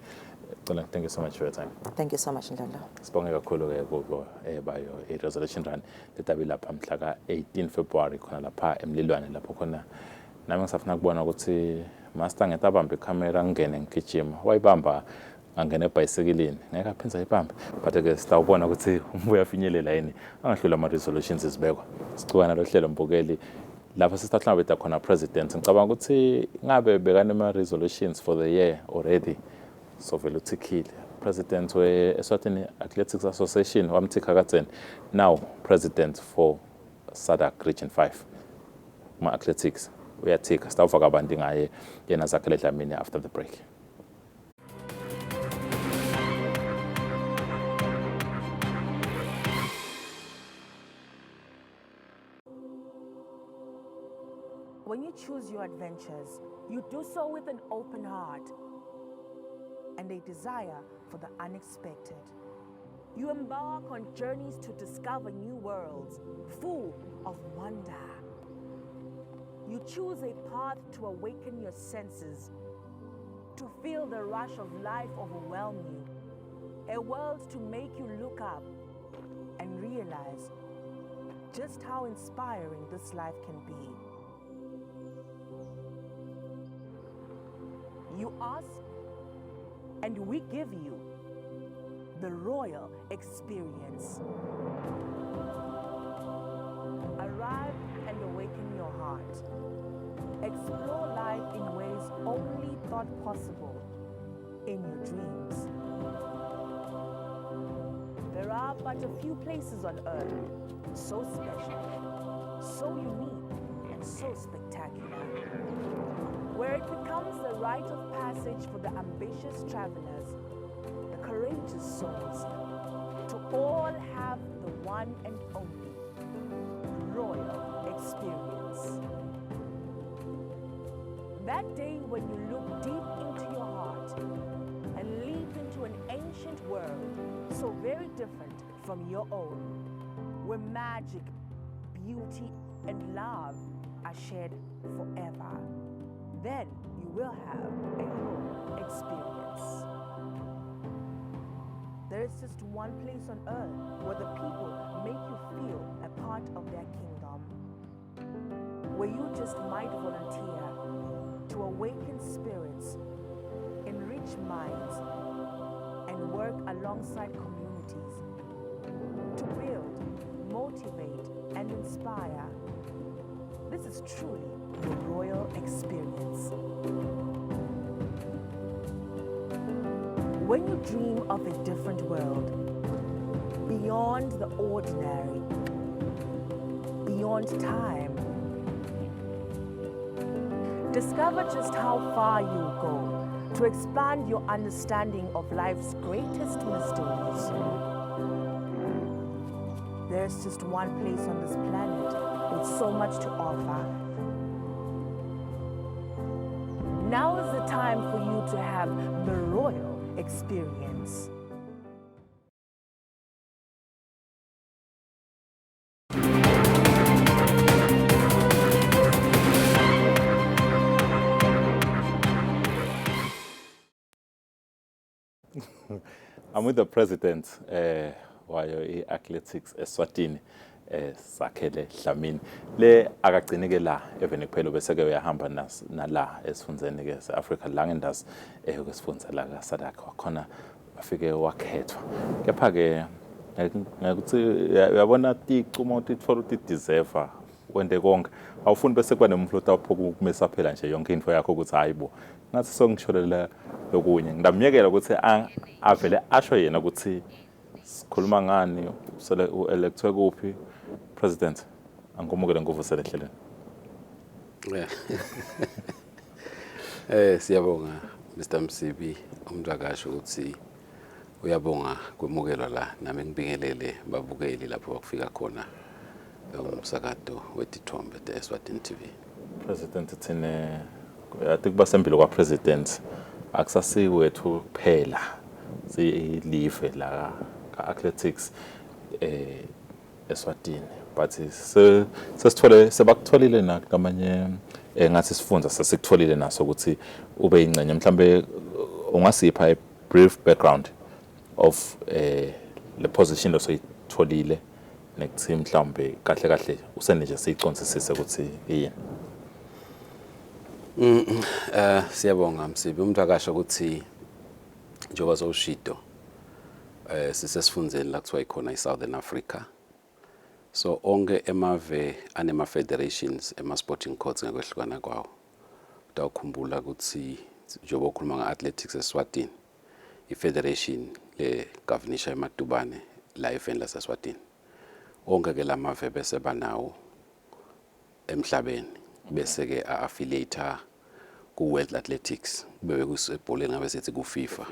Thank you so much for your time. Thank you so much Ndlondo. Sibonge kakhulu ke kubo bayo resolution run letabi lapha mhla ka 18 February khona lapha emlilwane lapho khona nami ngisafuna kubona ukuthi master ngetabambe camera ngene ngigijima wayibamba angene ebhayisikilini ngeke aphinza ibamba but ke sitawubona ukuthi ubuya finyelela yini angahlula ama resolutions izibekwa sicukana lo hlelo mbukeli lapha sisithatha betha khona president ngicabanga ukuthi ngabe bekane ama resolutions for the year already so vele uthikile president we Eswatini Athletics Association wamthika katseni now president for SADC Region 5 ma athletics uyathika sitawuva kabanti ngaye yena Zakhele Dlamini after the break. When you choose your adventures, you do so with an open heart and a desire for the unexpected. You embark on journeys to discover new worlds, full of wonder. You choose a path to awaken your senses, to feel the rush of life overwhelm you, a world to make you look up and realize just how inspiring this life can be. You ask, and we give you the royal experience. Arrive and awaken your heart. Explore life in ways only thought possible in your dreams. There are but a few places on earth so special, so unique, and so spectacular, where it becomes the rite of passage for the ambitious travelers, the courageous souls, to all have the one and only royal experience. That day when you look deep into your and leap into an ancient world so very different from your own, where magic, beauty, and love are shared forever. Then you will have a whole experience. There is just one place on earth where the people make you feel a part of their kingdom, where you just might volunteer to awaken spirits, enrich minds, and work alongside communities to build, motivate, and inspire. This is truly the royal experience. When you dream of a different world, beyond the ordinary, beyond time, discover just how far you'll go to expand your understanding of life's greatest mysteries. There's just one place on this planet with so much to offer. Now is the time for you to have the royal experience. I'm with the president wayo i-athletics Eswatini sakhele Dlamini le akagcineke la even kuphela bese ke uyahamba nala esifundzeni ke se-Africa la ngendazi kwesifundza la kaSadakhe wakhona wafike wakhethwa kepha ke ngakuthi uyabona ticumo titfola ukuthi deserve wende konke awufuni bese kuba nemflota ophoka kumisa phela nje yonke info yakho ukuthi hayibo ngathi songisholela lokunye ngidamyekela ukuthi avele asho yena ukuthi sikhuluma ngani uelectwe kuphi president angomukele nguvusele ehlelweni siyabonga Mr Msibi umntakasho ukuthi uyabonga kwemukelwa la nami ngibingelele babukeli lapho bakufika khona umsakazo wetithombe eSwatini TV. President thine athi kuba sempilo kwa president akusasiwethu kuphela silive la ka-athletics Eswatini but sesithole sebakutholile nakamanye ngathi sifundza sesikutholile naso ukuthi ube ingcenye mhlambe ungasipha a brief background of le position osoyitholile nekuthi mhlambe kahle kahle usene nje siyiconcisise ukuthi yini. Siyabonga Msibi umntakasho ukuthi njengoba sowushido sisesifundzeni la kuthiwa ikhona iSouthern Africa so onke emave anema federations sporting codes ngakwehlukana kwawo utawukhumbula ukuthi njengoba ukhuluma nga-athletics eSwatini ifederation le governisha emadubane la event laseSwatini onke ke lamave bese banawo emhlabeni bese ke affiliate ku World Athletics bebe kusebholeni ngabe sithi ku FIFA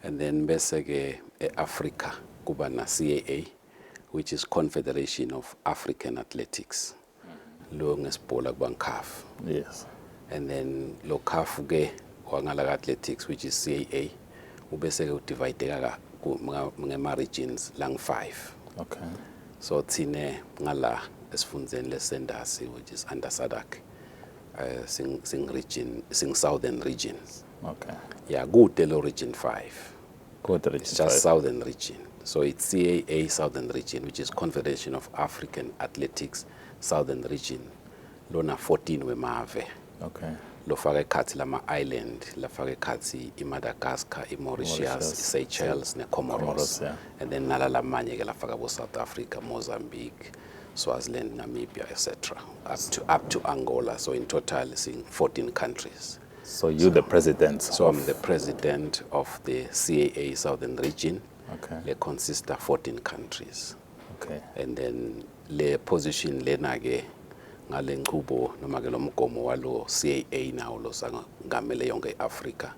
and then bese ke eAfrica kuba na CAA which is Confederation of African Athletics lo ngesibhola kuba CAF. Yes. And then lo CAF ke wangala athletics which is CAA ubese ke udivide ngema regions lang 5. Okay. So thine ngala esifundzeni lesendasi which is under Sadakhe sing southern regions. Okay. Yeah, good lo region 5. Good region. It's just southern region. So it's CAA southern region which is Confederation of African Athletics southern region. Lona 14 wemave. Okay. Lo faka ekhathi lama island, la faka ekhathi iMadagascar, iMauritius, Seychelles neComoros. Yeah. And then nala lamanye ke la faka bo South Africa, Mozambique, Swaziland, Namibia, etc. up to Angola. So in total seeing 14 countries. So you the president. So I'm the president of the CAA Southern Region. Okay. They consist of 14 countries. Okay. And then le position lena ke ngale nqubo noma ke lo mgomo walo CAA nawo lo sangamele yonke iAfrica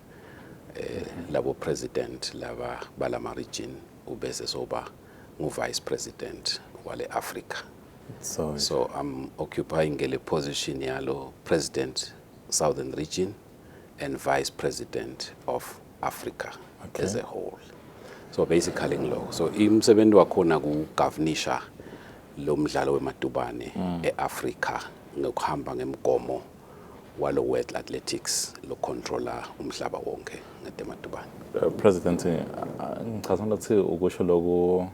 labo president laba balama region ubese soba ngu vice president wale Africa. So I'm occupying le position yalo president Southern Region and vice president of Africa as a whole. So basically ngilo. So imsebenzi wakhona kugovernisha lo mdlalo wemadubane eAfrica ngokuhamba ngemgomo walo World Athletics lo controller umhlaba wonke ngetemadubane. President, ngichazana ukuthi ukusho lokho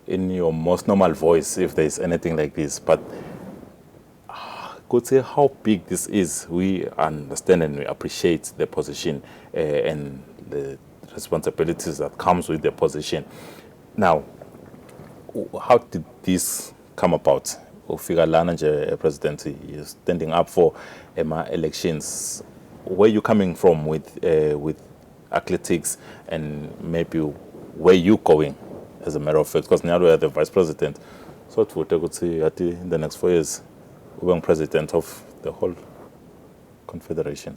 in your most normal voice if there is anything like this, but could say how big this is. We understand and we appreciate the position and the responsibilities that comes with the position. Now, how did this come about? Ufika lana nje President, you're standing up for elections. Where you coming from with athletics, and maybe where you going as a matter of fact? Because now we are the vice president, so it would take in the next 4 years we're president of the whole confederation.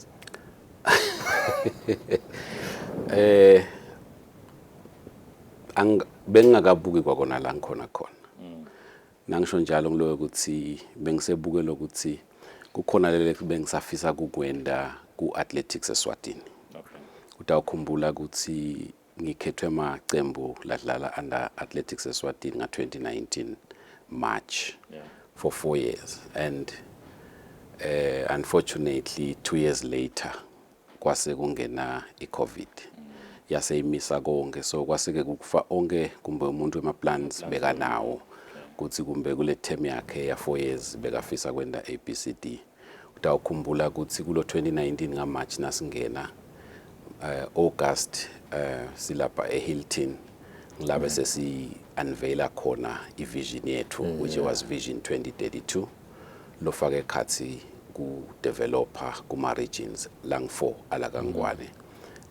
Bengakabuki kwakona la ngikhona khona. Nangisho njalo ngiloyo ukuthi bengisebukela ukuthi kukhona lele bengisafisa kukwenda ku-athletics Eswatini. Utawukhumbula ukuthi ngikhethwe amaqembu ladlala under athletics Eswatini nga-2019 March for 4 years, and unfortunately 2 years later kwase kungena i-COVID yase imisa konke, so kwaseke kufa onke kumbe umuntu wema-plans bekanawo kuthi kumbe kule term yakhe ya 4 years bekafisa kwenda ABCD. Utawukhumbula ukuthi kulo 2019 ngaMarch nasingena August silapha eHilton ngilaba sesi unveila khona ivision yethu which was Vision 2032 lofake khathi ku developer kuma regions lang4 alakangwane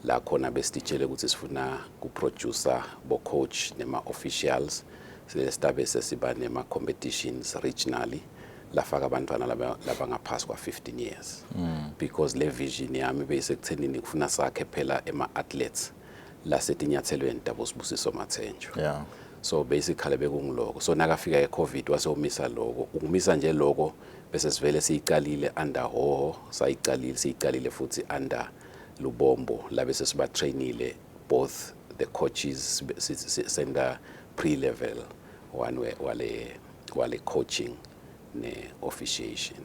la khona besitshele ukuthi sifuna ku producer bo coach nema officials sestabe sesiba nema competitions regionally lafaka abantwana laba ngaphasi kwa 15 years because le vision yami beyisekuthenini kufuna sakhe phela ema athletes la setinyathelweni dabo Sibusiso Mathenjwa. So basically bekungiloko, so nakafika eCovid wasewumisa lokho, ukumisa nje lokho bese sivele siyiqalile under Hoho, siyiqalile futhi under Lubombo la bese siba trainile both the coaches senda pre-level wale coaching ne officiation.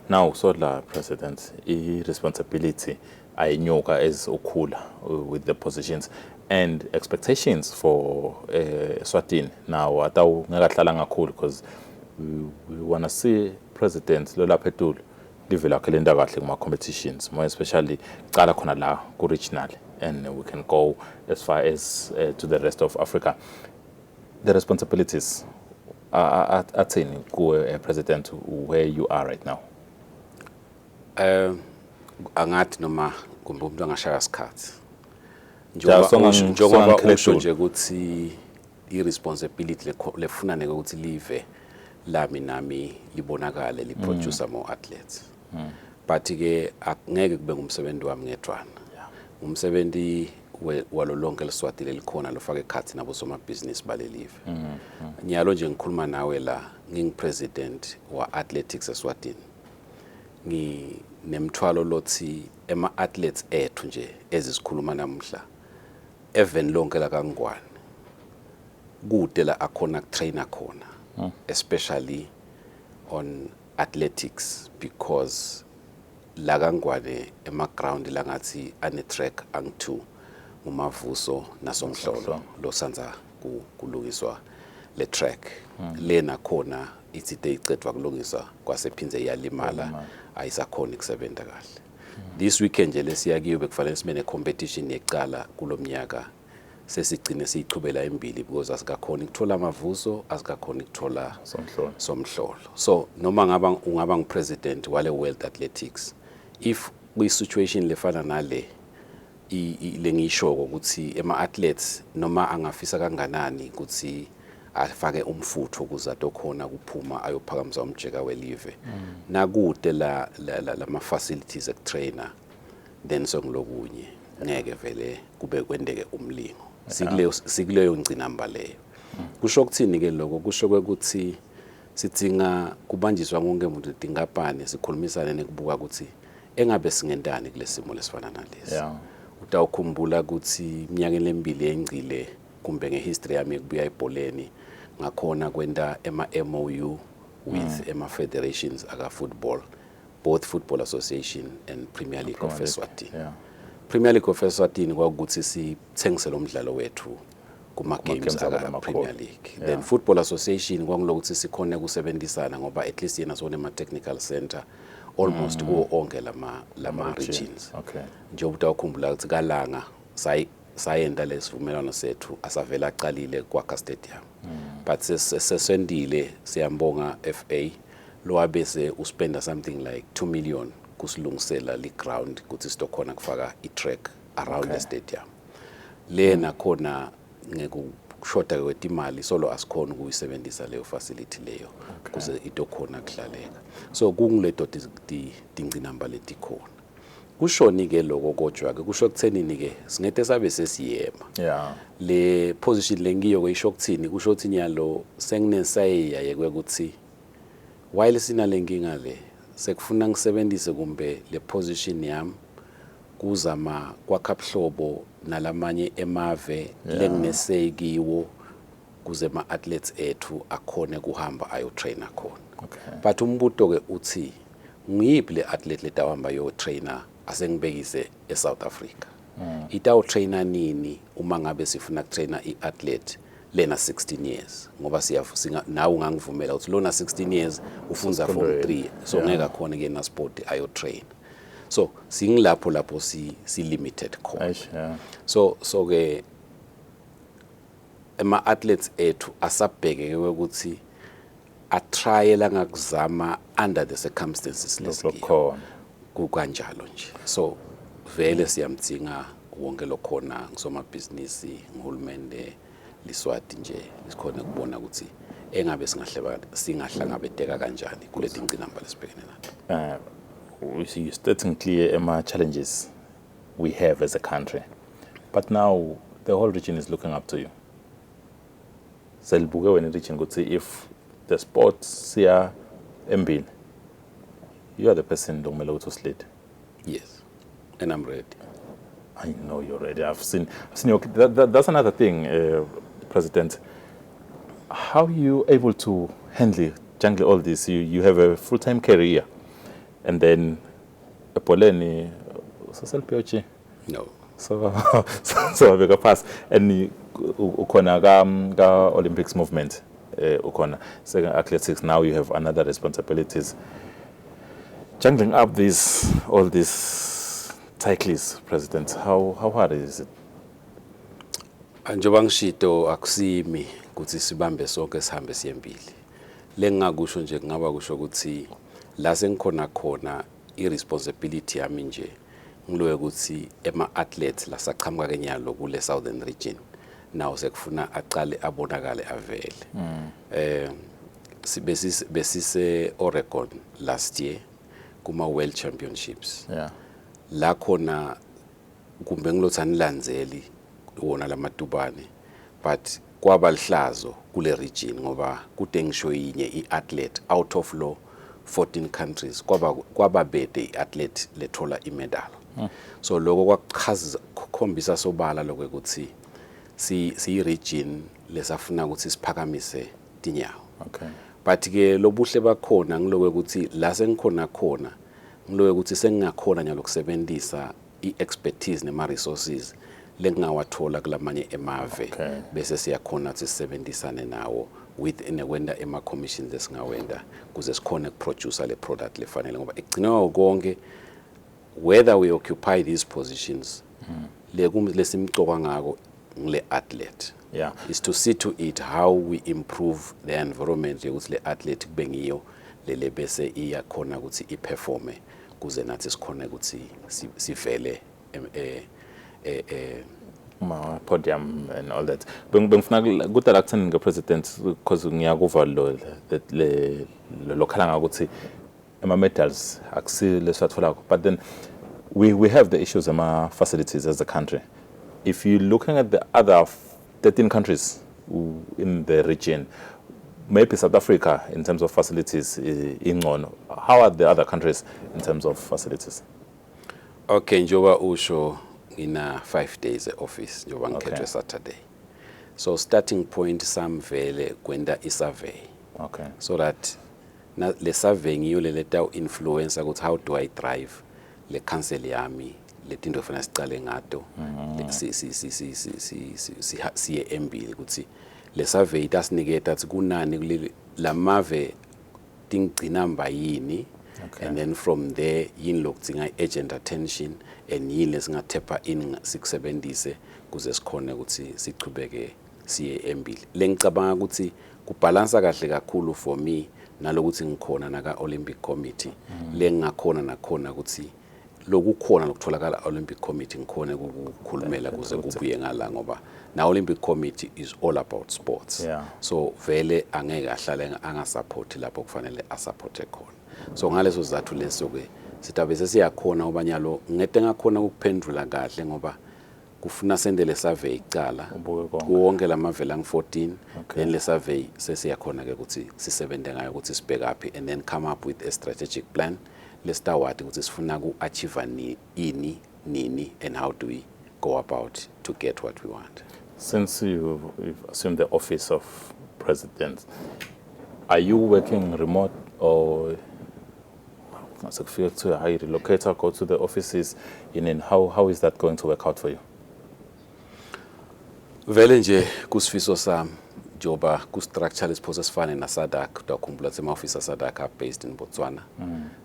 Now so la president responsibility ayinyuka as ukhula with the positions and expectations for Eswatini now atawu ngakahlala ngakhulu because we want to see president lo lapha eTulu live lakhe lenda kahle kuma competitions, more especially qala khona la ku regional, and we can go as far as to the rest of Africa. The responsibilities are attaining ku president where you are right now. Angathi noma kumbe umuntu angashaya isikhathi njengoba usho nje ukuthi irresponsibility lefuna neke ukuthi live lami nami libonakale liproducer more athletes, but ke angeke kube ngumsebenzi wami ngedwana. Umsebenzi walolonke leSwatini likhona lofaka ekhathi nabo somabhizinisi balelive. Nyalo nje ngikhuluma nawe la ngingipresident wa athletics eSwatini nemthwalo lothi ema athletes ethu nje ezisikhuluma namhla even lonke la kaNgwane kude la akhona kutrainer khona, especially on athletics because la kaNgwane ema ground la ngathi ane track ang2 umavuso nasomhlolo lo sanza kulungiswa le track lena khona itsite icedwa kulungiswa kwasephinze yalimala ayisakhona ukusebenza kahle. This weekend nje lesiyakiyo bekufanele simene competition yeqala kulomnyaka sesigcine siyichubela embili because asikakhona ukuthola amavuso, asikakhona ukuthola somhlolo. So noma ungaba ngipresident wale World Athletics, if we situation lefana nale lengisho ukuthi ema athletes noma angafisa kanganani ukuthi afake umfutho ukuze atokhona kuphuma ayophakamisa umjeka welive nakude la ma facilities ekutrainer, then songilokunye ngeke vele kube kwendeke umlingo sikuleyo ngcinamba leyo. Kusho ukuthini ke lokho? Kusho ukuthi sidinga kubanjiswa konke umuntu dingapane sikhulumisane nekubuka ukuthi engabe singentani kulesimo lesifana nalesi. Yeah. Utawukhumbula ukuthi iminyaka emibili engcile kumbe ngehistory yami kubuya ebholeni ngakhona kwenta MOU with federations aka football, both Football Association and Premier League of Eswatini. Yeah. Premier League of Eswatini kwakuthi sithengise lo mdlalo wethu kuma games aka Premier League. Yeah. Then Football Association kwakulokuthi sikhona ukusebenzisana ngoba at least yena sone ma technical center almost kuwo onke lama regions. Okay. Njengoba utawukhumbula ukuthi kalanga sayenda lesivumelwano sethu asavela aqalile kwakha stadium. But sesendile siyambonga FA lo abese uspenda something like 2 million kusilungisela li ground ukuthi sitokhona kufaka i-track around the stadium. Lena khona ngekushoda kwetimali solo asikhona ukuyisebenzisa leyo facility leyo kuze itokhona kudlaleka. So kungiledo tingcinamba letikhona. Kushoni ke lokho kodwa ke kusho kuthenini ke singete sabe sesiyema. Yeah. Le position lengiyo kuyisho kuthini kusho ukuthi nyalo senginesayeya yekuthi while sina lenkinga le sekufuna ngisebenzise kumbe le position yami kuzama kwakhaphobo nalamanye emave lenginesekiwo kuze ma athletes ethu akhone kuhamba ayo trainer khona. Okay. But umbuto ke uthi ngiyiphi le athlete letawamba yo trainer asengibekise eSouth Africa. Itawu trainer nini uma ngabe sifuna trainer iathlete lena 16 years ngoba nawe ungangivumela ukuthi lona 16 years ufunza form 3 so ngeke khona ke na sport ayo train. So lapho si limited khona. Yeah. So ke ema athletes ethu asabheke ukuthi atrayela ngakuzama under the circumstances Lokho kukanjalo nje. So vele siyamdzinga wonke lokhona ngusomabhizinisi ngihulumende liswati nje sikhona kubona ukuthi engabe singahlangabeteka kanjani kuleti ngcinamba lesibhekene nazo. We see you stating clear challenges we have as a country, but now the whole region is looking up to you. Selbuke when region could say if the sports here embili, you are the person Dongmelo to slate. Yes, and I'm ready. I know you're ready. I've seen you. That's another thing, President. How are you able to jungle all this? You have a full-time career, and then a poleni, No. So I beg pass. And ukona ga Olympics movement, ukona second athletics. Now you have another responsibilities. Jungling up all these cyclists, President. How hard is it? Njengoba ngishito akusimi ukuthi sibambe sonke sihambe siyembili. Lengakusho nje ngaba kusho ukuthi la sengikhona khona irresponsibility yami nje ngiloye ukuthi ema athletes la saqhamuka kenyalo kule southern region nawo sekufuna aqale abonakale avele. Besise Oregon last year kuma World Championships. Yeah. La khona kumbe ngilothani landzeli wona lamadubane but kwaba lihlazo kule region ngoba kude ngisho yinye iathlete out of law 14 countries kwaba bede iathlete lethola imedal. So lokho kwachaza khombisa sobala lokho ukuthi si region lesafuna ukuthi siphakamise tinyawo. Okay. But ke lobuhle bakhona ngilokwe ukuthi la sengikhona khona ngilokwe ukuthi sengingakhona nyalo kusebenzisa iexpertise nema resources lengawathola kulamanye emave bese siyakhona ukuthi sisebenzisane nawo within ekwenda ema commissions esingawenda kuze sikhone ukuproduce le product lefanele ngoba igcina konke whether we occupy these positions lesimcoka ngako ngile athlete. Yeah. Is to see to it how we improve the environment ukuthi le athlete kube ngiyo lele bese iyakhona ukuthi iperforme kuze nathi sikhona ukuthi sivele podium and all that. Bengifuna good acting president because ngiyakuva lo lokhala ngakuthi ama medals akusile swathola, but then we have the issues ama facilities as a country. If you're looking at the other 13 countries in the region, maybe South Africa in terms of facilities ingcono. How are the other countries in terms of facilities? Okay, njoba usho ina 5 days e-office njoba Okay. ngikhethwe Saturday. So starting point sam vele kwenda i-survey. Okay. So that le survey ngiyo le leta influence ukuthi how do I drive le council yami letinto kufanele sicale ngato siye embili ukuthi le survey itasiniketa ukuthi kunani lamave tingcina mbayini. Okay. And then from there yini lokudzinga urgent attention and yini lesingathepha in sikusebenzise kuze sikhone ukuthi sichubeke siye embili. Lengicabanga ukuthi kubalansa kahle kakhulu for me nalokuthi ngikhona naka Olympic Committee lengakhona nakhona ukuthi lokukhona lokutholakala Olympic Committee ngikhona ukukhulumela kuze kubuye ngala ngoba na Olympic Committee is all about sports. Yeah. So vele angeke ahlale angasupport lapho kufanele asupport khona. So ngaleso sizathu leso ke sitabe sesiyakhona obanyalo ngete ngakhona ukuphendula kahle ngoba kufuna sendele survey icala kuwonke lamavela ngi14 then le survey sesiyakhona ke ukuthi sisebente ngayo ukuthi sibheke aphi and then come up with a strategic plan lestawati ukuthi sifuna ku-achieve nini and how do we go about to get what we want. Since you've assumed the office of president, are you working remote or as a field to a relocator, go to the offices in how is that going to work out for you? Vele nje kusifiso sami joba ku structure lesiphosa sifane na SADC dokhumbula sema office SADC based in Botswana.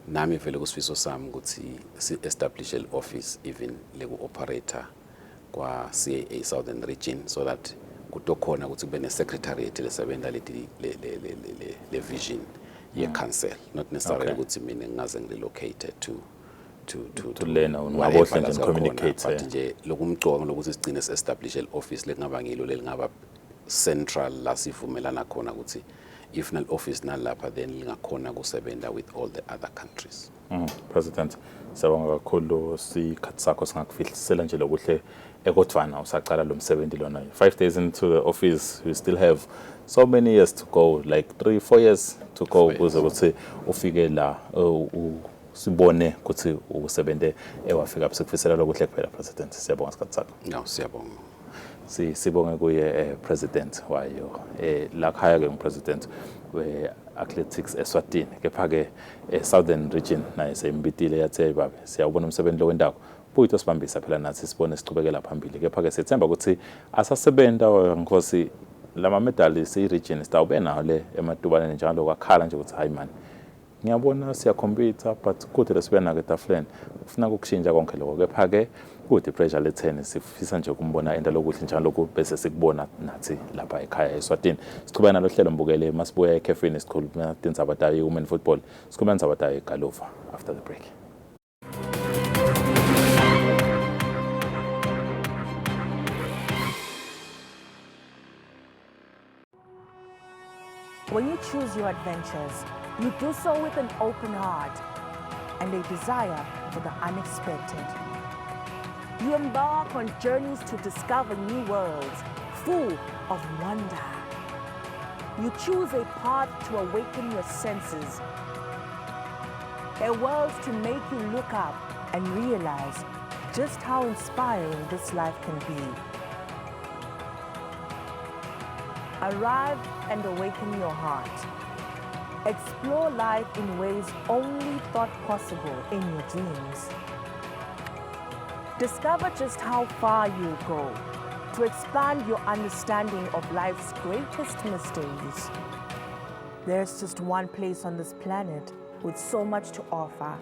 Nami vele kusifiso sami ukuthi si establish an office even leku operator kwa CAA Southern Region so that kutokhona ukuthi kube ne secretariat lesebenta le vision ye council not necessarily ukuthi mina ngingaze ngilocate to learn on what and communicate but nje lokumgcoka lokuthi sigcine establish an office lekungaba ngilo lelingaba central la sivumelana khona ukuthi if nal office nalapha then lingakhona kusebenza with all the other countries. President, sawonga kakhulu sikhathi sakho singakufihlisela nje lokuhle ekodwana usaqala lo msebenzi lona 5 days into the office you still have so many years to go like 3-4 years to go ukuze ukuthi ufike la sibone ukuthi usebente ewafika sikufisela lokuhle kuphela president siyabonga isikhathi sakho. No siyabonga. Sibonge kuye president wayo la khaya ke president we athletics Eswatini kepha ke Southern Region naye sembitile yathe babe siyabona umsebenzi lo wendako buyitho sibambisa phela nathi sibone sichubekela phambili kepha ke sithemba ukuthi asasebenta nkosi lama medali si region sitawube nawo le ematubaleni njalo kwakhala nje ukuthi hayi man ngiyabona siyacompete but kuthi lesibena ke taflen ufuna ukushintsha konke lokho kepha ke kuthi pressure lethene sifisa nje ukumbona enda lokuhle njalo bese sikubona nathi lapha ekhaya eSwatini sichubana nalo hlelo mbukele masibuya eCafe sikhuluma tindzaba tayo women football sikhuluma tindzaba tayo eGalova after the break. When you choose your adventures, you do so with an open heart and a desire for the unexpected. You embark on journeys to discover new worlds full of wonder. You choose a path to awaken your senses, a world to make you look up and realize just how inspiring this life can be. Arrive and awaken your heart. Explore life in ways only thought possible in your dreams. Discover just how far you'll go to expand your understanding of life's greatest mysteries. There's just one place on this planet with so much to offer.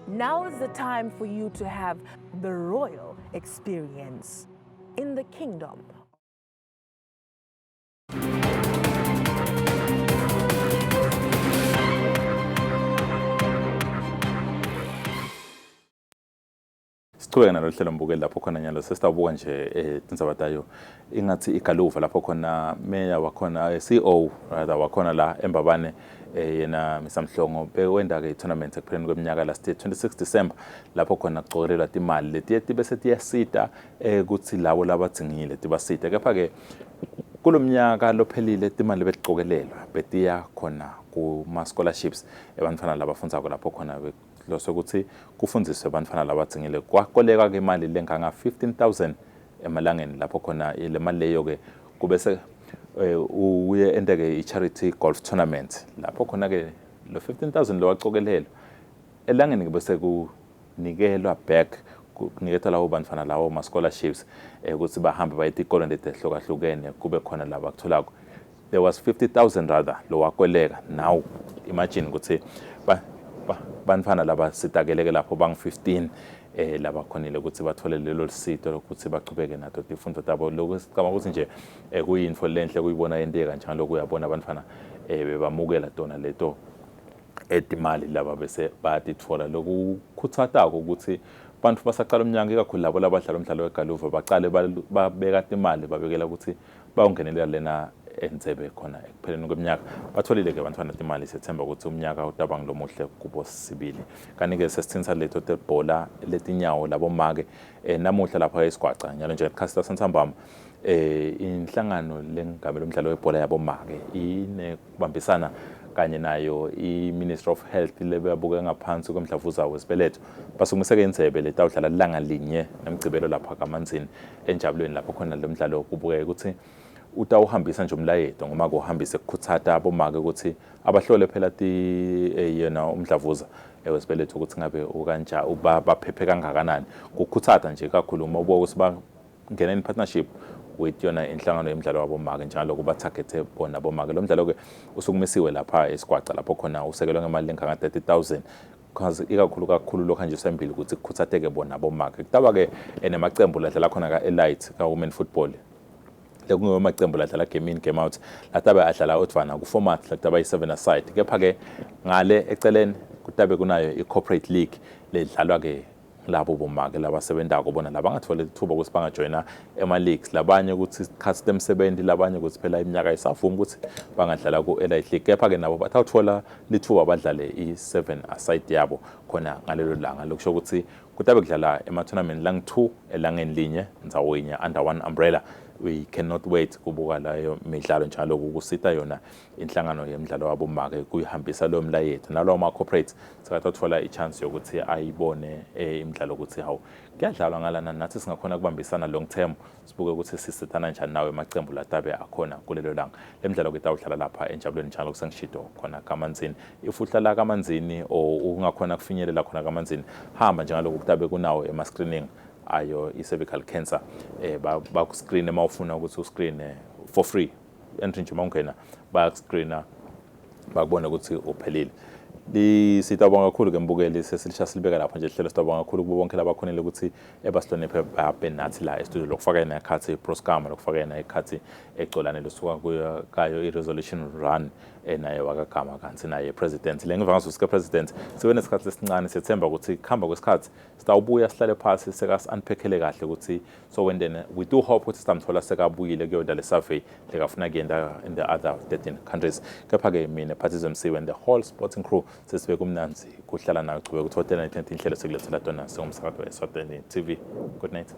Now is the time for you to have the royal experience in the kingdom. Sichubeke nalo hlelo mbukeli lapho khona nyalo sesitabuka nje tindzaba tayo ingathi iGalova lapho khona meya wakhona CEO rather wakhona la eMbabane yena Msamhlongo bewenda ke tournament ekupheleni kweminyaka last 26 December lapho khona kucokelelwa imali letiye bese tiyasita ukuthi lawo labadzingile tibasita kepha ke kulomnyaka lophelile imali beticokelelwa betiya khona kuma scholarships ebantfana labafundza lapho khona sihlose ukuthi kufundiswe abantwana labathingile kwakoleka ke imali lenganga 15,000 emalangeni lapho khona le mali leyo ke kube se uye endeke i-charity golf tournament lapho khona ke lo 15,000 lo waqokelelwa elangeni bese kunikelwa back kuniketwa lawo bantwana lawo ma scholarships ukuthi bahambe baye etikolo ndetehlokahlukene kube khona laba kutholako there was 50,000 rather lo wakweleka now imagine ukuthi bantwana laba sitakeleke lapho bang 15 laba khonile ukuthi bathole lelo sito lokuthi baqhubeke nato izifundo zabo lokusicama ukuthi nje kuyinfo lenhle kuyibona yenteka njalo kuyabona abantwana bebamukela tona leto edimali laba bese bayatitfola lokukhuthazako ukuthi abantu basaqala umnyaka ikakhulu labo labadlala umdlalo wegaluva baqale babeka imali babekela ukuthi bawungenelela lena endzebe khona ekupheleni kweminyaka batholile ke abantwana imali sethemba ukuthi umnyaka utabang lomuhle kubo sibili kanike sesithinsa letho tebhola letinyawo labo make namuhla lapha esigwaca njalo nje ekhasita santambama inhlangano lengamela umdlalo webhola yabo make inekubambisana kanye nayo i-Ministry of Health lebeyabuke ngaphansi kwemdlavuza wesibeletho basukumiseke indzebe letawudlala langa linye nemgcibelo lapha kaManzini enjabulweni lapho khona lo mdlalo kubukeke ukuthi utawuhambisa nje umlayeto ngoma kuhambisa ekukhuthata abomake ukuthi abahlole phela yena umdlavuza wesibeletho ukuthi ngabe ukanja baphephe kangakanani ukukhuthata nje kakhulu uma ubuka ukuthi bangena in partnership with yona inhlangano yemidlalo wabomake njalo kuba targethe bona bomake lo mdlalo ke usukumisiwe lapha esigwaca lapho khona usekelwe ngemali lenganga 30,000 because ikakhulu lokho nje sembili ukuthi kukhuthatheke bona bomake kutaba ke enemacembu ladlala khona ka elite ka women football lekungewe amacembu ladlala game in game out lataba adlala utvana ku format lataba i7 aside kepha ke ngale eceleni kutabe kunayo i-corporate league ledlalwa ke labo bomake labasebenzako bona labangathola ithuba ukuthi bangajoina ema-leagues labanye ukuthi isikhathi semsebenzi labanye ukuthi phela iminyaka isavuma ukuthi bangadlala ku-elite league kepha-ke nabo bathawuthola lithuba badlale i-7 aside yabo khona ngalelo langa lokusho ukuthi kutabe kudlala ema-tournament lang-2 elangeni linye ndzawonye under one umbrella we cannot wait kubuka layo midlalo njalo ukusita yona inhlangano yemidlalo wabomake kuyihambisa lo mlayeto nalawo ma corporate sakathola i-chance yokuthi ayibone imidlalo ukuthi hawo kuyadlalwa ngalana nathi singakhona kubambisana long term sibuke ukuthi sisithana njani nawe emacembu latabe akhona kulelo langa lemidlalo ke tawudlala lapha enjabulweni njalo kusengishido khona kaManzini ifuhla la kaManzini o ungakhona kufinyelela khona kaManzini hamba njalo kutabe kunawo ema screening ayo i-cervical cancer bakuscreen emawufuna ukuthi uscreen for free entry nje mawungena bayakuscreena bakubona ukuthi uphelile sitawubonga kakhulu ke mbukeli sesilisha silibeka lapha nje ihlelo sitawubonga kakhulu kubo bonke labakhonile ukuthi ebasilonephe babe nathi la e-studio lokufaka yena ikhathi proskama lokufaka yena ikhathi ecolane losuka kuyo kayo i-resolution run naye wakagama kanti naye president lengiva ngazo sika president sibe nesikhathi esincane sethemba ukuthi khamba kwesikhathi sitawubuya sihlale phansi unpackele kahle ukuthi so when then we do hope ukuthi sitamthola sekabuyile kuyodala survey lekafuna kuyenda in the other 13 countries kepha ke mina Phathizo Msiwe and the whole sporting crew sesibe kumnanzi kuhlala nayo chubeka ukuthi hotel 19 inhlelo sekulethela tona sengumsakazo weSwatini TV good night.